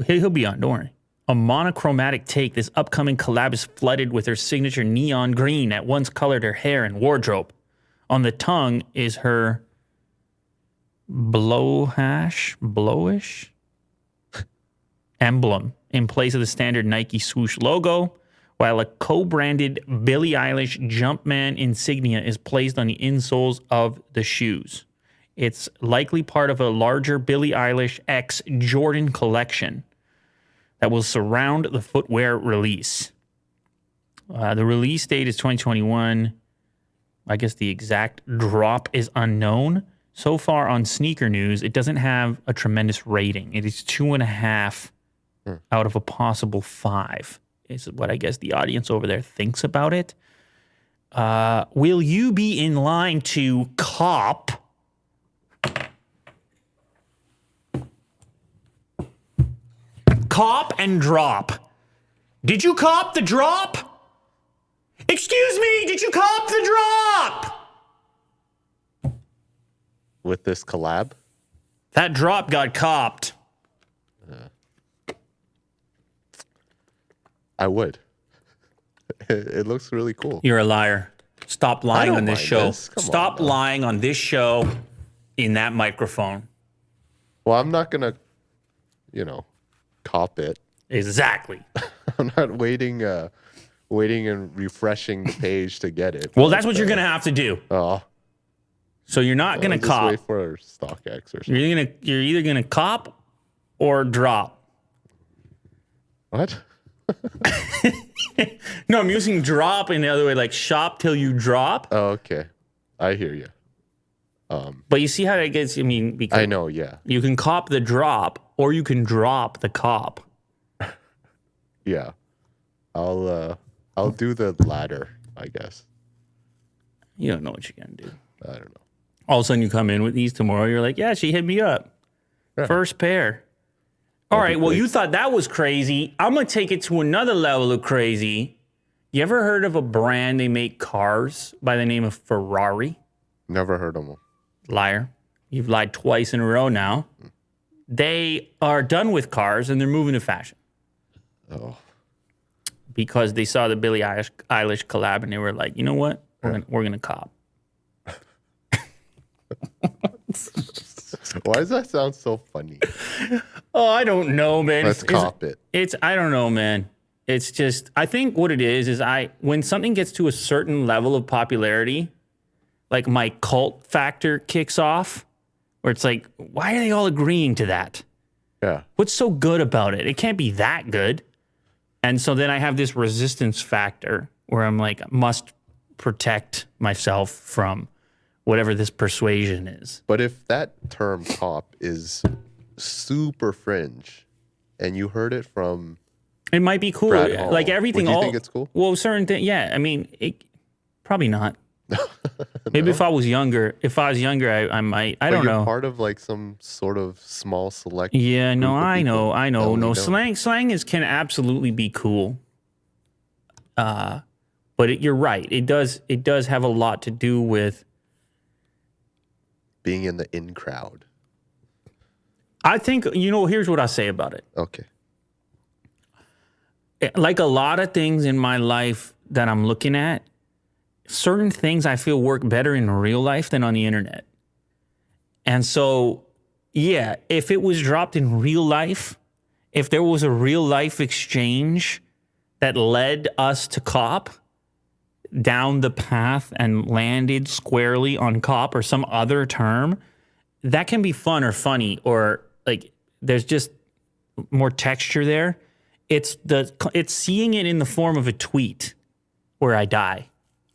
He'll be on, don't worry. A monochromatic take, this upcoming collab is flooded with her signature neon green that once colored her hair and wardrobe. On the tongue is her blowish emblem in place of the standard Nike swoosh logo, while a co-branded Billie Eilish Jumpman insignia is placed on the insoles of the shoes. It's likely part of a larger Billie Eilish X Jordan collection that will surround the footwear release. The release date is 2021. I guess the exact drop is unknown. So far on Sneaker News, it doesn't have a tremendous rating. It is 2.5 out of a possible 5. Is what I guess the audience over there thinks about it. Will you be in line to cop and drop? Did you cop the drop? Excuse me, did you cop the drop? With this collab? That drop got copped. I would. It looks really cool. You're a liar. Stop lying on this show. Stop lying on this show in that microphone. Well, I'm not going to, cop it. Exactly. I'm not waiting and refreshing the page to get it. Well, that's what you're going to have to do. Oh. So you're not going to Just cop. wait for StockX or something. You're either going to cop or drop. What? No, I'm using drop in the other way, like shop till you drop. Oh, okay. I hear you. But you see how that gets, because I know, yeah. you can cop the drop or you can drop the cop. Yeah. I'll do the latter, I guess. You don't know what you're going to do. I don't know. All of a sudden you come in with these tomorrow. You're like, yeah, she hit me up. Yeah. First pair. All right, well, you thought that was crazy. I'm going to take it to another level of crazy. You ever heard of a brand they make cars by the name of Ferrari? Never heard of them. Liar. You've lied twice in a row now. They are done with cars and they're moving to fashion. Oh. Because they saw the Billie Eilish collab and they were like, you know what? We're gonna cop. Why does that sound so funny? Oh, I don't know, man. Let's cop it. I don't know, man. It's just, I think what it is when something gets to a certain level of popularity, like my cult factor kicks off, where it's like, why are they all agreeing to that? Yeah. What's so good about it? It can't be that good. And so then I have this resistance factor where I'm like, must protect myself from whatever this persuasion is. But if that term cop is super fringe and you heard it from it might be cool. Brad Hall, like everything. Would you think it's cool? Well, certain things. Yeah. I mean, probably not. Maybe if I was younger, I might. I don't know. Part of like some sort of small select. Yeah, no, I know. No, don't. slang can absolutely be cool. But you're right. It does have a lot to do with being in the in crowd. I think, here's what I'll say about it. Okay. Like a lot of things in my life that I'm looking at, certain things I feel work better in real life than on the internet. And so, yeah, if it was dropped in real life, if there was a real life exchange that led us to cop down the path and landed squarely on cop or some other term, that can be fun or funny, or like there's just more texture there. It's seeing it in the form of a tweet where I die.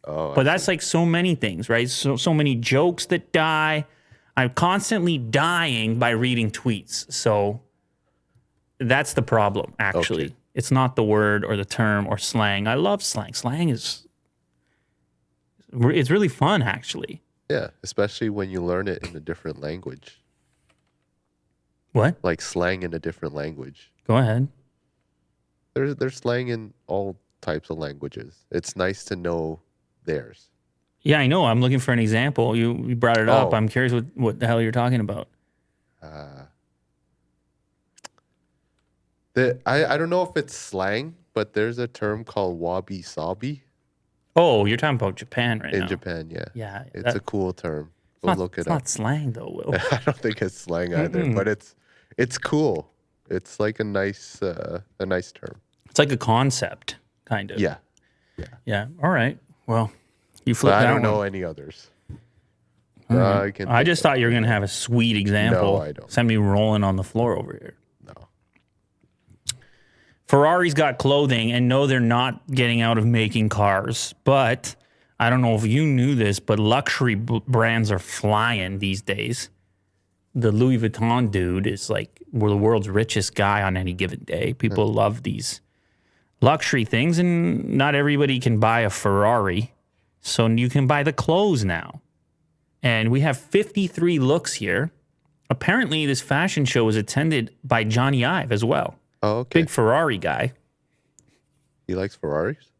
Oh, but that's like so many things, right? So many jokes that die. I'm constantly dying by reading tweets. So that's the problem, actually. Okay. It's not the word or the term or slang. I love slang. Slang it's really fun, actually. Yeah, especially when you learn it in a different language. What? Like slang in a different language. Go ahead. There's slang in all types of languages. It's nice to know theirs. Yeah, I know. I'm looking for an example. You brought it up. Oh. I'm curious what the hell you're talking about. I don't know if it's slang, but there's a term called wabi-sabi Oh, you're talking about Japan right now. in Japan, yeah. Yeah. It's a cool term. We'll look it it's up. not slang, though, Will. I don't think it's slang either, but it's cool. It's like a nice term. It's like a concept, kind of. Yeah. Yeah. All right. Well, you But flipped I that don't one. know any others. I just thought you were going to have a sweet example. No, I don't. Send me rolling on the floor over here. No. Ferrari's got clothing, and no, they're not getting out of making cars. But I don't know if you knew this, but luxury brands are flying these days. The Louis Vuitton dude is like, we're the world's richest guy on any given day. People love these luxury things, and not everybody can buy a Ferrari. So you can buy the clothes now. And we have 53 looks here. Apparently, this fashion show was attended by Johnny Ive as well. Oh, okay. Big Ferrari guy. He likes Ferraris?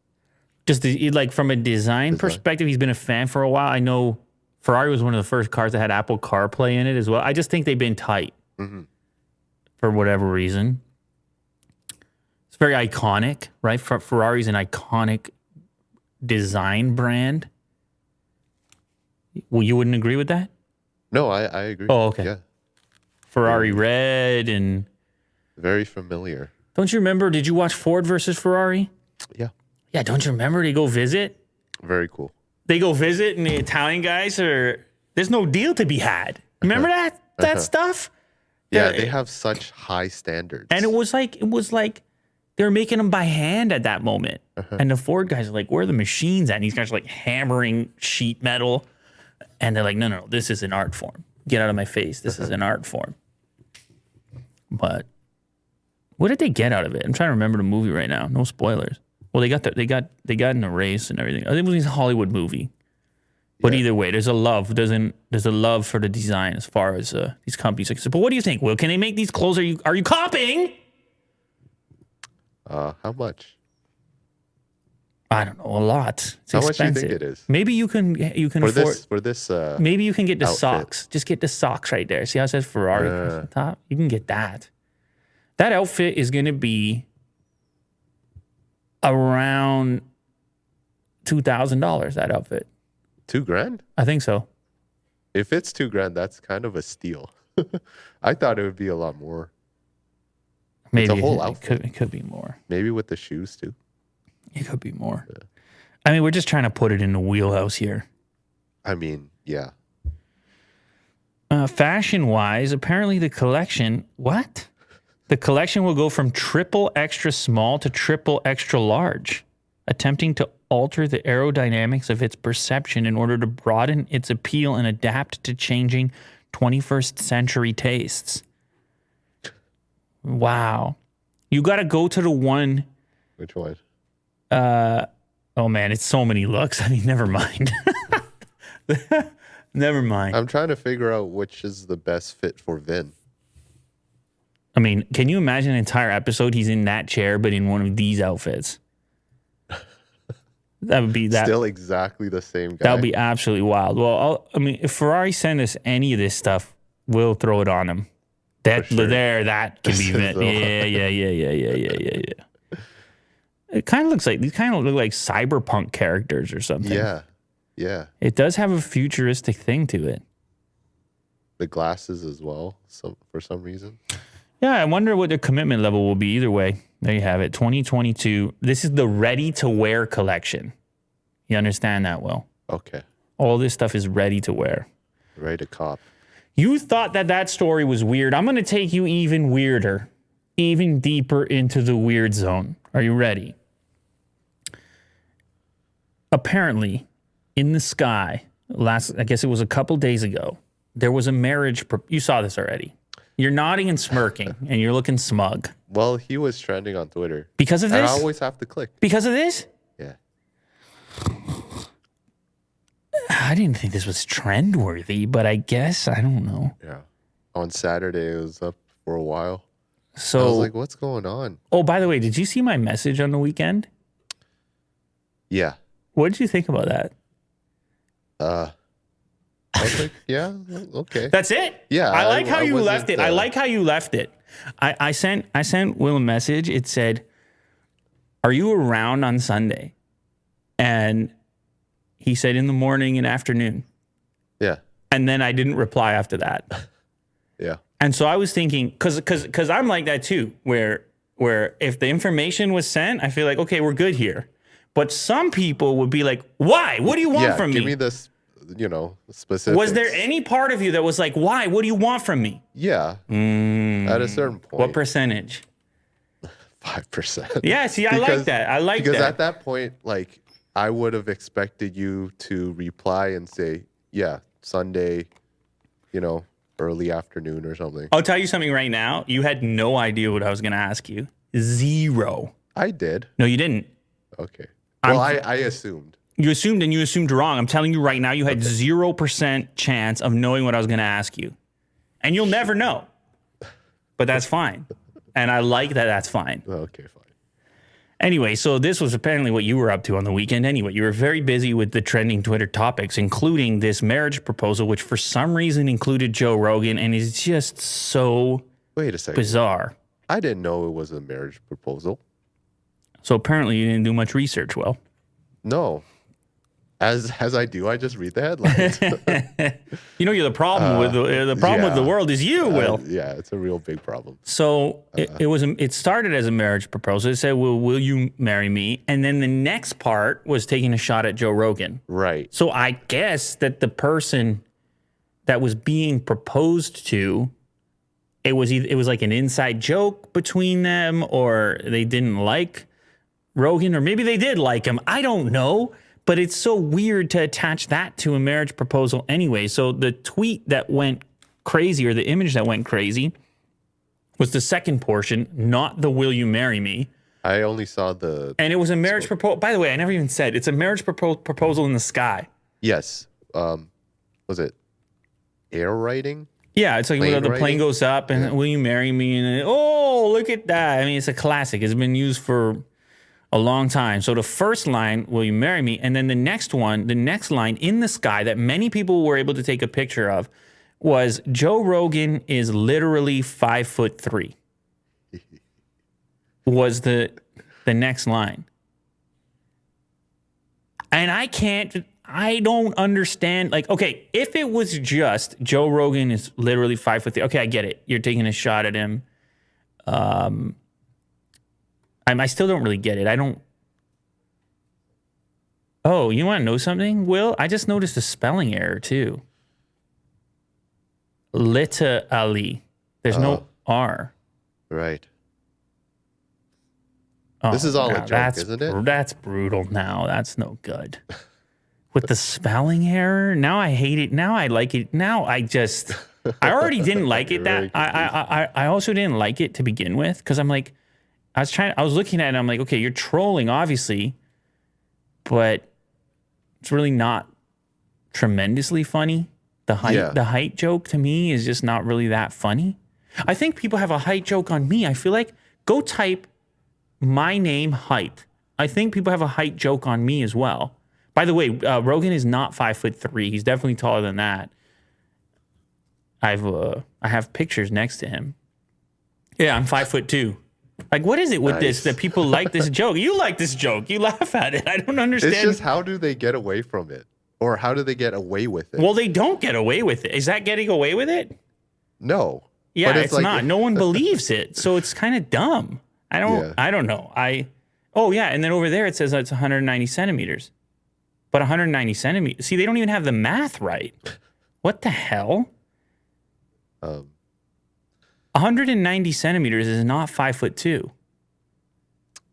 Just like from a design perspective, he's been a fan for a while. I know Ferrari was one of the first cars that had Apple CarPlay in it as well. I just think they've been tight for whatever reason. It's very iconic, right? Ferrari's an iconic design brand. Well, you wouldn't agree with that? No, I agree. Oh, okay. Yeah. Ferrari red and... Very familiar. Don't you remember, did you watch Ford versus Ferrari? Yeah. Yeah, don't you remember they go visit? Very cool. They go visit and the Italian guys are... There's no deal to be had. Remember that stuff? Yeah, they have such high standards. And it was like they were making them by hand at that moment. And the Ford guys are like, where are the machines at? And these guys are like hammering sheet metal. And they're like, no, this is an art form. Get out of my face. This is an art form. But what did they get out of it? I'm trying to remember the movie right now. No spoilers. Well, they got in a race and everything. I think it was a Hollywood movie. But either way, there's a love. There's a love for the design as far as these companies are concerned. But what do you think, Will? Can they make these clothes? Are you copying? How much? I don't know, a lot. It's How expensive. much do you think it is? Maybe you can afford for this maybe you can get the outfit. socks. Just get the socks right there. See how it says Ferrari across the top? You can get that. That outfit is going to be around $2,000. That outfit. $2,000? I think so. If it's $2,000, that's kind of a steal. I thought it would be a lot more. Maybe a whole outfit. It could be more. Maybe with the shoes too. It could be more. Yeah. I mean, we're just trying to put it in the wheelhouse here. I mean, yeah. Fashion-wise, apparently the collection... What? The collection will go from triple extra small to triple extra large, attempting to alter the aerodynamics of its perception in order to broaden its appeal and adapt to changing 21st century tastes. Wow. You got to go to the one... Which one? Oh, man, it's so many looks. I mean, never mind. Never mind. I'm trying to figure out which is the best fit for Vin. I mean, can you imagine an entire episode he's in that chair, but in one of these outfits? That would be that. Still exactly the same guy. That would be absolutely wild. Well, if Ferrari send us any of this stuff, we'll throw it on him. That For sure. that can be This is the yeah. It kind of looks like these kind of look like cyberpunk characters or something. Yeah. Yeah. It does have a futuristic thing to it. The glasses as well, for some reason. Yeah, I wonder what the commitment level will be either way. There you have it. 2022. This is the ready to wear collection. You understand that, Will? Okay. All this stuff is ready to wear. Ready to cop. You thought that story was weird. I'm going to take you even weirder, even deeper into the weird zone. Are you ready? Apparently, in the sky, I guess it was a couple days ago, there was a marriage. You saw this already. You're nodding and smirking, and you're looking smug. Well, he was trending on Twitter. Because of And this? I always have to click. Because of this? Yeah. I didn't think this was trend-worthy, but I guess, I don't know. Yeah. On Saturday, it was up for a while. So, I was like, what's going on? oh, by the way, did you see my message on the weekend? Yeah. What did you think about that? I was like, yeah, okay. That's it? Yeah, I like how I you wasn't, left it. I like how you left it. I sent Will a message. It said, "Are you around on Sunday?" And he said in the morning and afternoon. Yeah. And then I didn't reply after that. Yeah. And so I was thinking, because I'm like that too, where if the information was sent, I feel like, okay, we're good here. But some people would be like, why? What do you want from me? Give me this, specific. Was there any part of you that was like, why? What do you want from me? Yeah. At a certain point. What percentage? 5%. Yeah, see, I like that. I like that. Because at that point, like, I would have expected you to reply and say, yeah, Sunday, early afternoon or something. I'll tell you something right now. You had no idea what I was going to ask you. Zero. I did. No, you didn't. Okay. Well, I assumed. You assumed, and you assumed wrong. I'm telling you right now, you had 0% chance of knowing what I was going to ask you. And you'll never know. But that's fine. And I like that that's fine. Okay, fine. Anyway, so this was apparently what you were up to on the weekend. Anyway, you were very busy with the trending Twitter topics, including this marriage proposal, which for some reason included Joe Rogan and is just so Wait a second. bizarre. I didn't know it was a marriage proposal. So apparently you didn't do much research, Will. No. As I do, I just read the headlines. You're the problem with the world is you, Will. Yeah, it's a real big problem. So it started as a marriage proposal. It said, "Well, will you marry me?" And then the next part was taking a shot at Joe Rogan. Right. So I guess that the person that was being proposed to, it was like an inside joke between them, or they didn't like Rogan, or maybe they did like him. I don't know. But it's so weird to attach that to a marriage proposal anyway. So the tweet that went crazy, or the image that went crazy, was the second portion, not the "Will you marry me?" I only saw the... And it was a marriage proposal. By the way, I never even said, it's a marriage proposal in the sky. Yes. Was it air writing? Yeah, it's like the plane goes up and "Will you marry me?" And then, oh, look at that. I mean, it's a classic. It's been used for a long time. So the first line, "Will you marry me?" And then the next line in the sky that many people were able to take a picture of was, "Joe Rogan is literally 5'3". Was the next line. And I don't understand. Like, okay, if it was just Joe Rogan is literally 5'3", okay, I get it. You're taking a shot at him. I still don't really get it. Oh, you want to know something, Will? I just noticed a spelling error, too. Literally. There's no R. Right. Oh, this is all a joke, isn't it? That's brutal now. That's no good. With the spelling error, now I hate it. Now I like it. Now I already didn't like it. I also didn't like it to begin with, because I'm like, I was looking at it and I'm like, okay, you're trolling, obviously, but it's really not tremendously funny. The height joke to me is just not really that funny. I think people have a height joke on me. I feel like, go type my name height. I think people have a height joke on me as well. By the way, Rogan is not 5'3". He's definitely taller than that. I have pictures next to him. Yeah, I'm 5'2". Like, what is it with this that people like this joke? You like this joke. You laugh at it. I don't understand. It's just, how do they get away from it? Or how do they get away with it? Well, they don't get away with it. Is that getting away with it? No. Yeah, it's like, not. No one believes it. So it's kind of dumb. I don't know. Oh, yeah. And then over there, it says it's 190 centimeters. But 190 centimeters. See, they don't even have the math right. What the hell? 190 centimeters is not 5'2".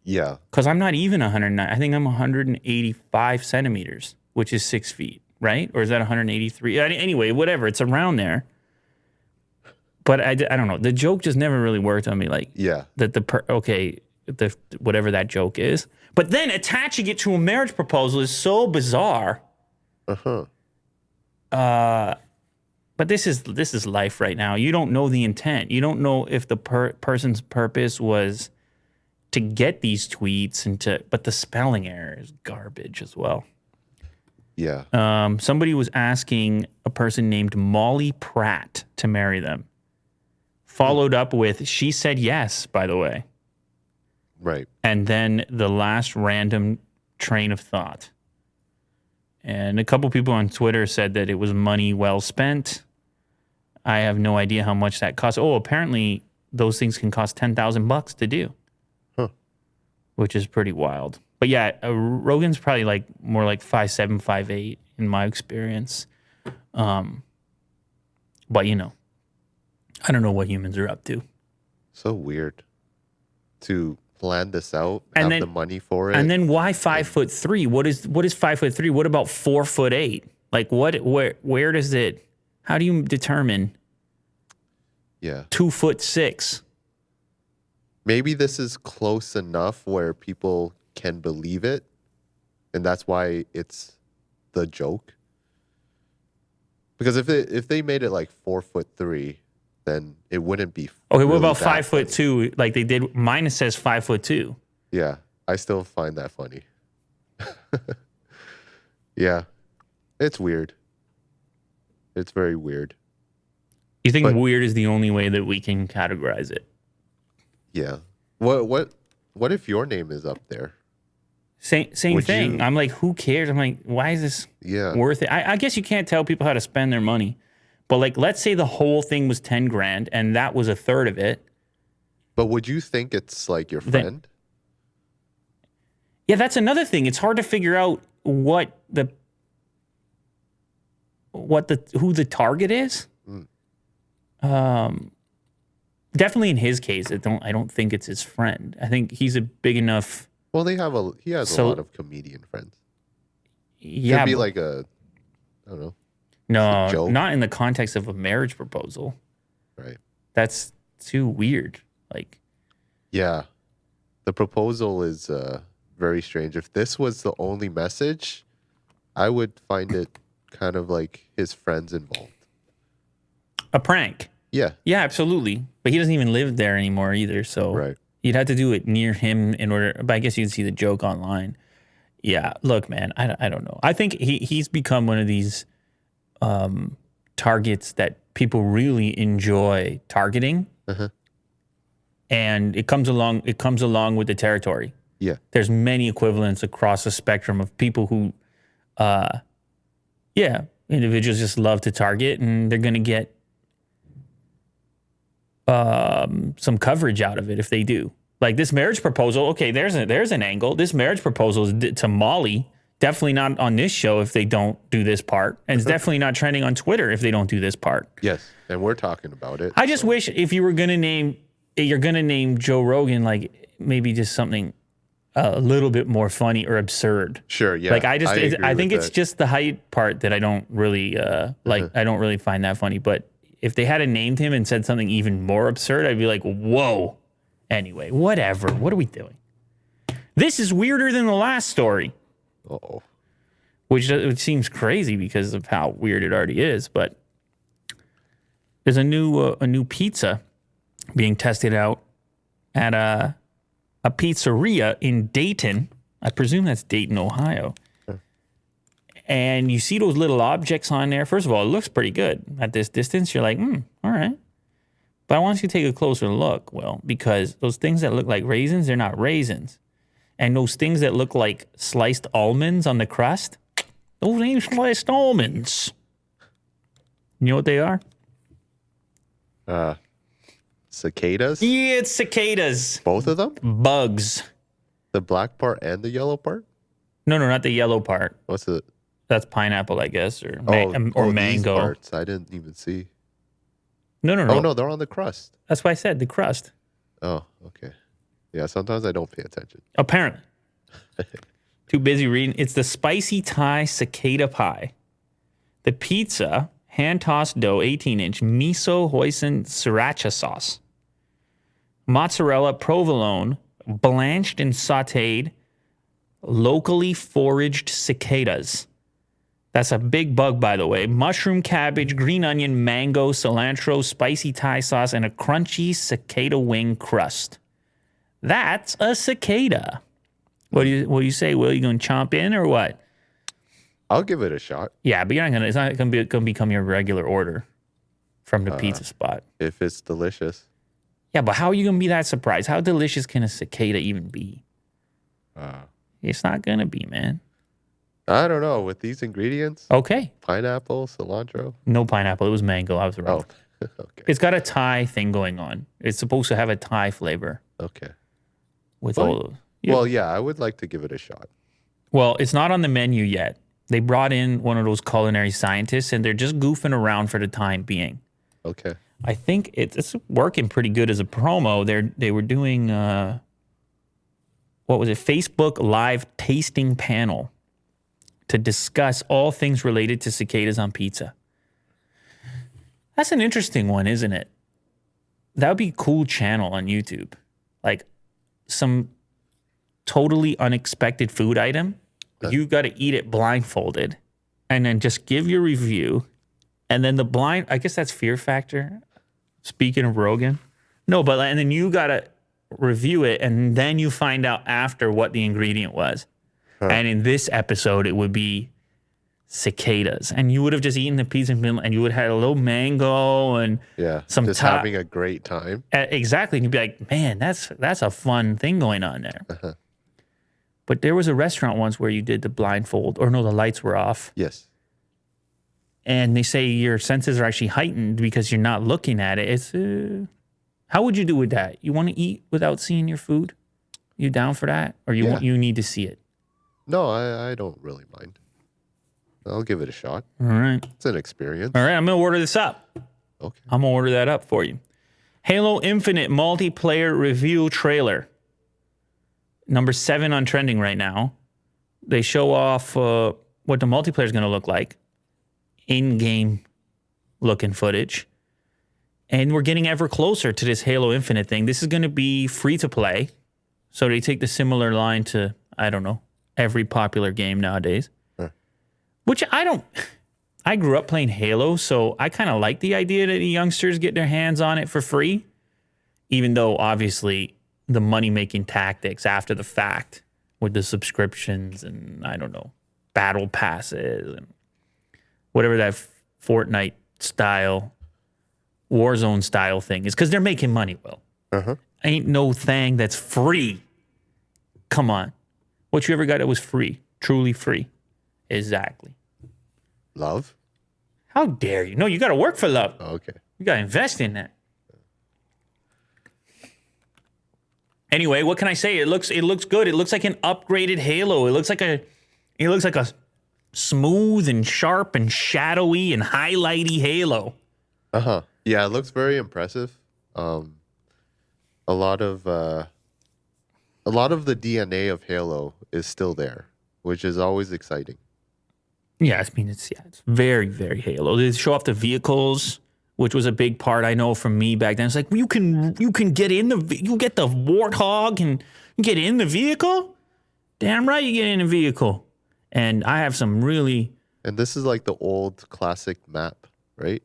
Yeah. Because I'm not even 109. I think I'm 185 centimeters, which is 6 feet, right? Or is that 183? Anyway, whatever. It's around there. But I don't know. The joke just never really worked on me. Like, that whatever that joke is. But then attaching it to a marriage proposal is so bizarre. But this is life right now. You don't know the intent. You don't know if the person's purpose was to get these tweets but the spelling error is garbage as well. Yeah. Somebody was asking a person named Molly Pratt to marry them. Followed up with, she said yes, by the way. Right. And then the last random train of thought. And a couple people on Twitter said that it was money well spent. I have no idea how much that costs. Oh, apparently those things can cost $10,000 to do. Huh. Which is pretty wild. But yeah, Rogan's probably more like 5'7", 5'8" in my experience. But I don't know what humans are up to. So weird to plan this out, have the money for it. And then why 5'3"? What is 5'3"? What about 4'8"? Like where does it, how do you determine 2'6"? Maybe this is close enough where people can believe it, and that's why it's the joke. Because if they made it like 4'3", then it wouldn't be. Okay, what about 5'2"? Like they did. Mine says 5'2". Yeah, I still find that funny. Yeah, it's weird. It's very weird. You think weird is the only way that we can categorize it? Yeah. What if your name is up there? Same thing. I'm like, who cares? I'm like, why is this worth it? I guess you can't tell people how to spend their money. But like, let's say the whole thing was 10 grand and that was a third of it. But would you think it's like your friend? Yeah, that's another thing. It's hard to figure out who the target is. Definitely in his case, I don't think it's his friend. I think he's a big enough. Well, he has a lot of comedian friends. Yeah, could be like I don't know. No, not in the context of a marriage proposal. Right. That's too weird. Like, yeah, the proposal is very strange. If this was the only message, I would find it kind of like his friends involved. A prank. Yeah. Yeah, absolutely. But he doesn't even live there anymore either. So you'd have to do it near him in order. But I guess you can see the joke online. Yeah. Look, man, I don't know. I think he's become one of these targets that people really enjoy targeting. And it comes along with the territory. Yeah. There's many equivalents across the spectrum of people who individuals just love to target, and they're going to get some coverage out of it if they do. Like this marriage proposal, okay, there's an angle. This marriage proposal is to Molly. Definitely not on this show if they don't do this part. And it's definitely not trending on Twitter if they don't do this part. Yes, and we're talking about it. I just wish if you're going to name Joe Rogan, like maybe just something a little bit more funny or absurd. Sure, yeah. Like I think it's just the height part that I don't really like. I don't really find that funny. But if they had named him and said something even more absurd, I'd be like, whoa. Anyway, whatever. What are we doing? This is weirder than the last story. Uh-oh. Which seems crazy because of how weird it already is. But there's a new pizza being tested out at a pizzeria in Dayton. I presume that's Dayton, Ohio. And you see those little objects on there. First of all, it looks pretty good. At this distance, you're like, all right. But I want you to take a closer look, Will, because those things that look like raisins, they're not raisins. And those things that look like sliced almonds on the crust, those ain't sliced almonds. You know what they are? Cicadas? Yeah, it's cicadas. Both of them? Bugs. The black part and the yellow part? No, not the yellow part. What's it? That's pineapple, I guess, or These mango. parts. I didn't even see. No. Oh, no, they're on the crust. That's why I said the crust. Oh, okay. Yeah, sometimes I don't pay attention. Apparently. Too busy reading. It's the spicy Thai cicada pie. The pizza, hand-tossed dough, 18-inch, miso, hoisin, sriracha sauce. Mozzarella, provolone, blanched and sautéed, locally foraged cicadas. That's a big bug, by the way. Mushroom, cabbage, green onion, mango, cilantro, spicy Thai sauce, and a crunchy cicada wing crust. That's a cicada. What do you say, Will? You going to chomp in or what? I'll give it a shot. Yeah, but it's not going to become your regular order from the pizza spot. If it's delicious. Yeah, but how are you going to be that surprised? How delicious can a cicada even be? It's not going to be, man. I don't know. With these ingredients, Okay. pineapple, cilantro. No pineapple. It was mango. I was wrong. Oh, okay. It's got a Thai thing going on. It's supposed to have a Thai flavor Okay. with all those. Well, yeah, I would like to give it a shot. Well, it's not on the menu yet. They brought in one of those culinary scientists, and they're just goofing around for the time being. Okay. I think it's working pretty good as a promo. They were doing, what was it, Facebook Live tasting panel to discuss all things related to cicadas on pizza. That's an interesting one, isn't it? That would be a cool channel on YouTube. Like some totally unexpected food item. You got to eat it blindfolded and then just give your review. And then I guess that's Fear Factor. Speaking of Rogan. No, and then you got to review it and then you find out after what the ingredient was. And in this episode, it would be cicadas. And you would have just eaten the pizza and you would have had a little mango and some just having a great time. Exactly. And you'd be like, man, that's a fun thing going on there. But there was a restaurant once where you did the blindfold, or no, the lights were off. Yes. And they say your senses are actually heightened because you're not looking at it. It's how would you do with that? You want to eat without seeing your food? You down for that? Or you need to see it? No, I don't really mind. I'll give it a shot. All right. It's an experience. All right, I'm going to order this up. Okay. I'm going to order that up for you. Halo Infinite multiplayer review trailer. Number 7 on trending right now. They show off what the multiplayer is going to look like. In-game looking footage. And we're getting ever closer to this Halo Infinite thing. This is going to be free to play. So they take the similar line to, I don't know, every popular game nowadays. Which I grew up playing Halo, so I kind of like the idea that the youngsters get their hands on it for free. Even though, obviously, the money-making tactics after the fact with the subscriptions and, I don't know, battle passes and whatever that Fortnite style, Warzone style thing is, because they're making money, Will. Ain't no thing that's free. Come on. What you ever got that was free? Truly free. Exactly. Love? How dare you? No, you got to work for love. Oh, okay. You got to invest in that. Anyway, what can I say? It looks good. It looks like an upgraded Halo. It looks like a smooth and sharp and shadowy and highlighty Halo. Yeah, it looks very impressive. A lot of the DNA of Halo is still there, which is always exciting. Yeah, I mean it's very, very Halo. They show off the vehicles, which was a big part I know from me back then. It's like you can get in you get the Warthog and you get in the vehicle. Damn right, you get in the vehicle. And I have some really. And this is like the old classic map, right?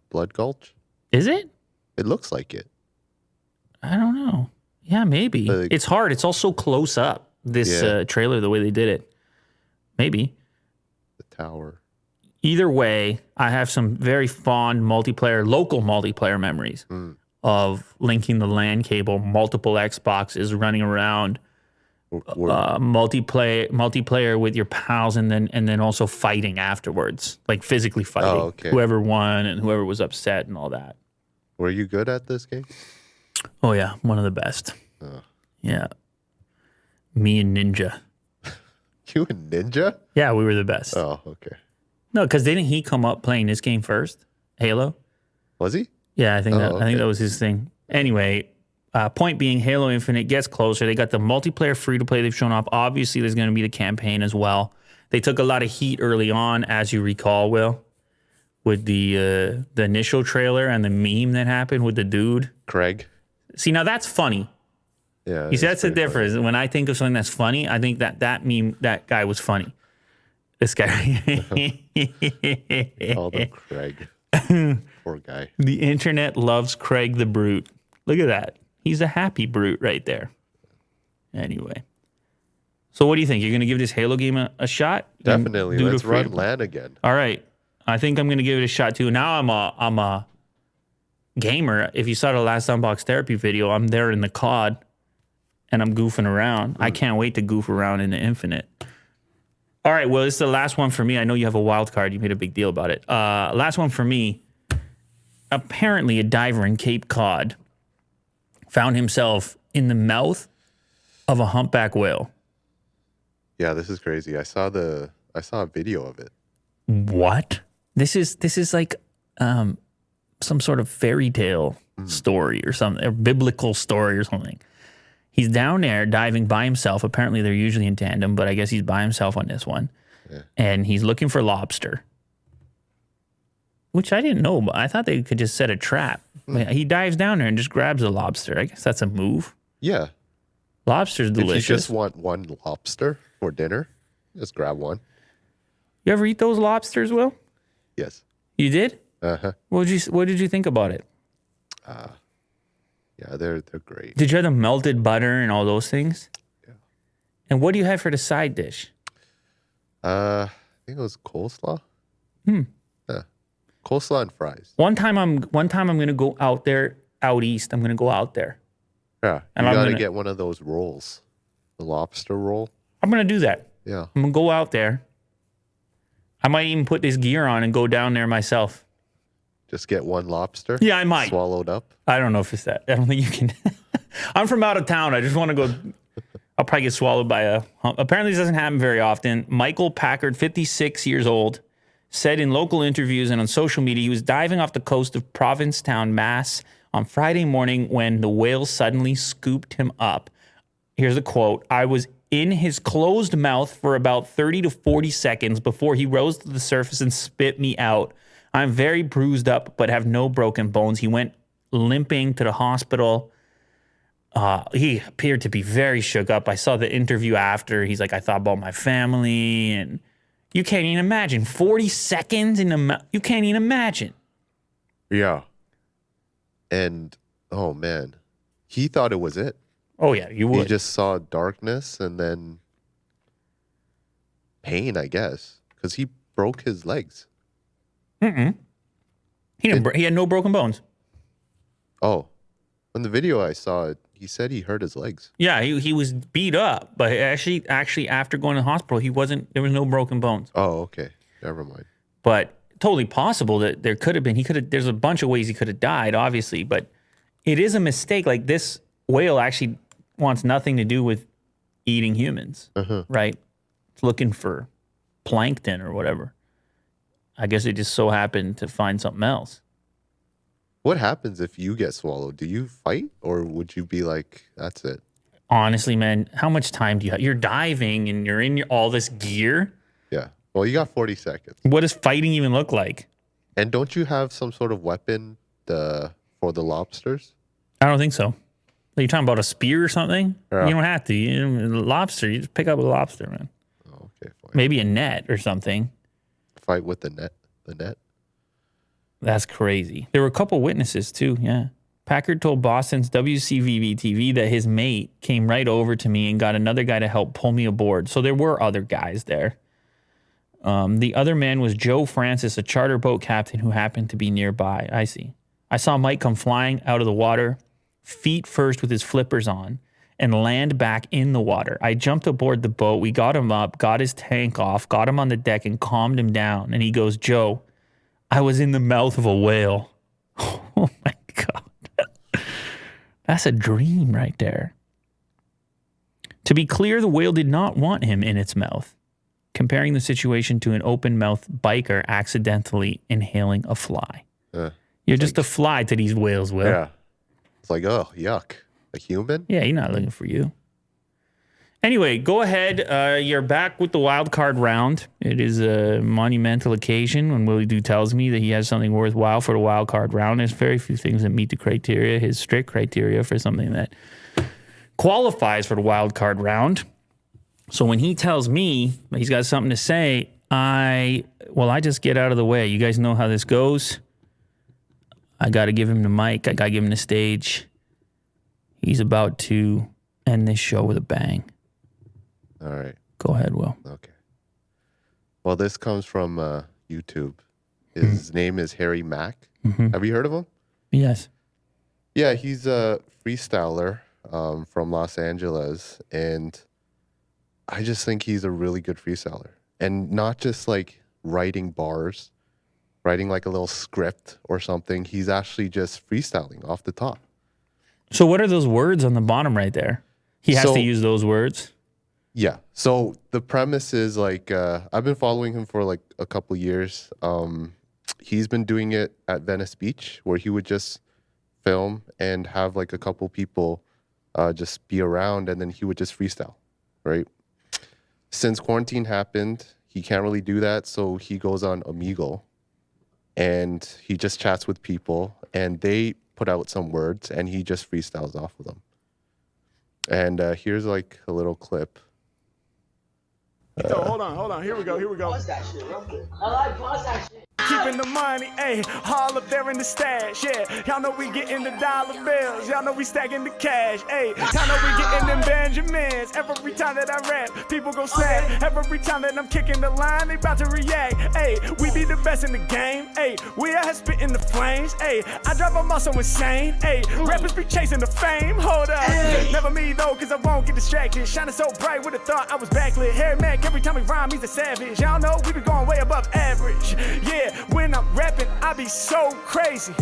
Blood Gulch. Is it? It looks like it. I don't know. Yeah, maybe. It's hard. It's all so close up. This trailer, the way they did it. Maybe. tower. Either way, I have some very fond local multiplayer memories of linking the LAN cable, multiple Xboxes running around, multiplayer with your pals, and then also fighting afterwards, like physically fighting, whoever won and whoever was upset and all that. Were you good at this game? Oh yeah, one of the best. Yeah, me and Ninja. You and Ninja? Yeah, we were the best. Oh, okay. No, because didn't he come up playing this game first? Halo? Was he? Yeah, I think that was his thing. Anyway, point being, Halo Infinite gets closer. They got the multiplayer free-to-play they've shown off. Obviously, there's going to be the campaign as well. They took a lot of heat early on, as you recall, Will, with the initial trailer and the meme that happened with the dude. Craig. See, now that's funny. Yeah. You see, that's the difference. When I think of something that's funny, I think that meme, that guy was funny. This guy. Called him Craig. Poor guy. The internet loves Craig the Brute. Look at that. He's a happy brute right there. Anyway. So what do you think? You're going to give this Halo game a shot? Definitely. Let's run LAN again. All right. I think I'm going to give it a shot too. Now I'm a gamer. If you saw the last Unbox Therapy video, I'm there in the COD and I'm goofing around. I can't wait to goof around in the Infinite. All right, well, this is the last one for me. I know you have a wild card. You made a big deal about it. Last one for me. Apparently, a diver in Cape Cod found himself in the mouth of a humpback whale. Yeah, this is crazy. I saw a video of it. What? This is like some sort of fairy tale story or something, or biblical story or something. He's down there diving by himself. Apparently, they're usually in tandem, but I guess he's by himself on this one. Yeah. And he's looking for lobster, which I didn't know, but I thought they could just set a trap. He dives down there and just grabs a lobster. I guess that's a move. Yeah. Lobster's delicious. If you just want one lobster for dinner, just grab one. You ever eat those lobsters, Will? Yes. You did? Uh-huh. What did you think about it? Yeah, they're great. Did you have the melted butter and all those things? Yeah. And what do you have for the side dish? I think it was coleslaw. Yeah. Coleslaw and fries. One time I'm gonna go out east. I'm gonna go out there. Yeah. And you gotta get one of those rolls. The lobster roll. I'm gonna do that. Yeah. I'm gonna go out there. I might even put this gear on and go down there myself. Just get one lobster? Yeah, I might. Swallowed up? I don't know if it's that. I don't think you can. I'm from out of town. I just want to go. I'll probably get swallowed by a hump. Apparently, this doesn't happen very often. Michael Packard, 56 years old, said in local interviews and on social media he was diving off the coast of Provincetown, Mass. on Friday morning when the whale suddenly scooped him up. Here's a quote. I was in his closed mouth for about 30 to 40 seconds before he rose to the surface and spit me out. I'm very bruised up, but have no broken bones. He went limping to the hospital. He appeared to be very shook up. I saw the interview after. He's like, I thought about my family. And you can't even imagine. 40 seconds in the mouth. You can't even imagine. Yeah. And, oh, man. He thought it was it. Oh, yeah, you would. He just saw darkness and then pain, I guess, because he broke his legs. Mm-mm. He had no broken bones. Oh. In the video I saw, he said he hurt his legs. Yeah, he was beat up, but actually after going to the hospital, there was no broken bones. Oh, okay. Never mind. But totally possible that there could have been, there's a bunch of ways he could have died, obviously, but it is a mistake. Like, this whale actually wants nothing to do with eating humans, right? It's looking for plankton or whatever. I guess it just so happened to find something else. What happens if you get swallowed? Do you fight, or would you be like, that's it? Honestly, man, how much time do you have? You're diving and you're in all this gear. Yeah. Well, you got 40 seconds. What does fighting even look like? And don't you have some sort of weapon for the lobsters? I don't think so. Are you talking about a spear or something? Yeah. You don't have to. Lobster, you just pick up a lobster, man. Oh, okay, fine. Maybe a net or something. Fight with the net. The net. That's crazy. There were a couple witnesses too, yeah. Packard told Boston's WCVB-TV that his mate came right over to me and got another guy to help pull me aboard. So there were other guys there. The other man was Joe Francis, a charter boat captain who happened to be nearby. I see. I saw Mike come flying out of the water, feet first with his flippers on, and land back in the water. I jumped aboard the boat. We got him up, got his tank off, got him on the deck, and calmed him down. And he goes, Joe, I was in the mouth of a whale. Oh, my God. That's a dream right there. To be clear, the whale did not want him in its mouth. Comparing the situation to an open-mouthed biker accidentally inhaling a fly. You're just a fly to these whales, Will. Yeah. It's like, oh, yuck. A human? Yeah, he's not looking for you. Anyway, go ahead. You're back with the wild card round. It is a monumental occasion when Willie Doo tells me that he has something worthwhile for the wild card round. There's very few things that meet the criteria, his strict criteria for something that qualifies for the wild card round. So when he tells me that he's got something to say, I just get out of the way. You guys know how this goes. I got to give him the mic. I got to give him the stage. He's about to end this show with a bang. All right. Go ahead, Will. Okay. Well, this comes from YouTube. His name is Harry Mack. Have you heard of him? Yes. Yeah, he's a freestyler from Los Angeles. And I just think he's a really good freestyler. And not just like writing bars, writing like a little script or something. He's actually just freestyling off the top. So what are those words on the bottom right there? He has to use those words? Yeah. So the premise is like, I've been following him for like a couple years. He's been doing it at Venice Beach where he would just film and have like a couple people just be around and then he would just freestyle, right? Since quarantine happened, he can't really do that. So he goes on Omegle and he just chats with people and they put out some words and he just freestyles off of them. And here's like a little clip. So hold on. Here we go. Pause that shit real quick. Pause that shit. Keeping the money, ayy, all up there in the stash, yeah. Y'all know we getting the dollar bills, y'all know we stacking the cash, ayy. Y'all know we getting them Benjamins. Every time that I rap, people go snap. Every time that I'm kicking the line, they about to react, ayy. We be the best in the game, ayy. We out here spitting the flames, ayy. I drive a muscle insane, ayy. Rappers be chasing the fame, hold up. Never me though, cause I won't get distracted. Shining so bright, would've thought I was backlit. Harry Mack, every time he rhyme, he's a savage. Y'all know we be going way above average, yeah. When I'm rapping, I be so crazy.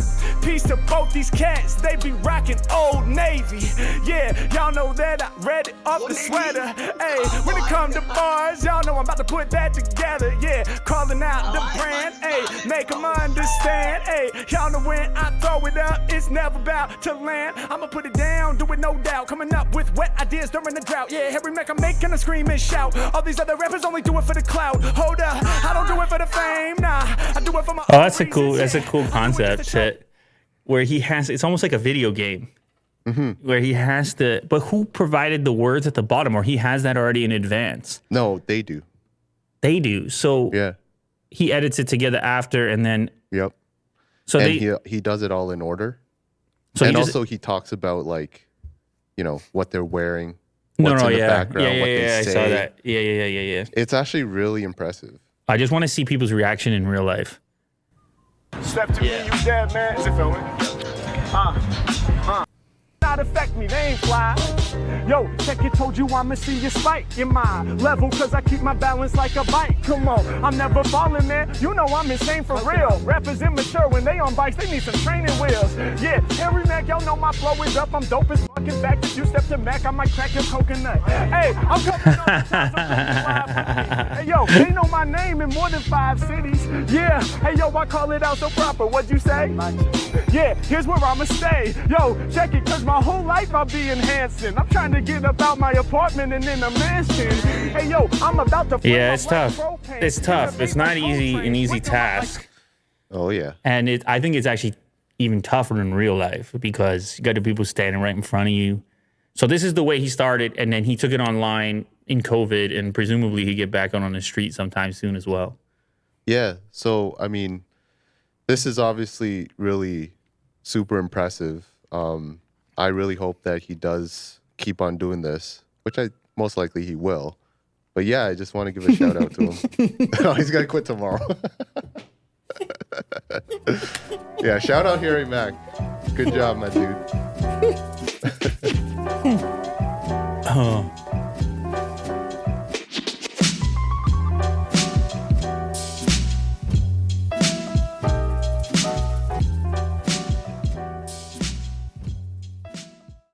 Peace to both these cats, they be rocking Old Navy. Yeah, y'all know that I read it off the sweater. Hey, when it come to bars, y'all know I'm about to put that together. Yeah, calling out the brand, hey, make them understand. Hey, y'all know when I throw it up, it's never about to land. I'ma put it down, do it no doubt. Coming up with wet ideas during the drought. Yeah, Harry Mack, I'm making a scream and shout. All these other rappers only do it for the clout. Hold up, I don't do it for the fame, nah. I do it for my that's a cool concept where he has, it's almost like a video game where he has to, but who provided the words at the bottom, or he has that already in advance? No, they do. They do. So yeah, he edits it together after and then. Yep. So and he does it all in order. So and also he talks about like, you know, what they're wearing. What's in the background, what they say. I saw that. Yeah. It's actually really impressive. I just want to see people's reaction in real life. Step to me, you dead, man. Is it filming? Not affect me, they ain't fly. Yo, check it, told you I'ma see you spike in my level, cause I keep my balance like a bike. Come on, I'm never falling, man. You know I'm insane for real. Rappers immature when they on bikes, they need some training wheels. Yeah, Harry Mack, y'all know my flow is up. I'm dope as fuck. In fact, if you step to Mac, I might crack your coconut. Hey, I'm coming on the Hey, yo, they know my name in more than 5 cities. Yeah, hey, yo, I call it out so proper. What'd you say? Yeah, here's where I'ma stay. Yo, check it, cause my whole life I'll be enhancing. I'm trying to get about my apartment and in a mansion. Hey, yo, I'm about to. Yeah, it's tough. It's tough. It's not an easy task. Oh, yeah. And I think it's actually even tougher in real life because you got the people standing right in front of you. So this is the way he started, and then he took it online in COVID, and presumably he'd get back on the street sometime soon as well. Yeah. So, I mean, this is obviously really super impressive. I really hope that he does keep on doing this, which most likely he will. But yeah, I just want to give a shout out to him. Oh, he's gonna quit tomorrow. Yeah, shout out Harry Mack. Good job, my dude. Oh.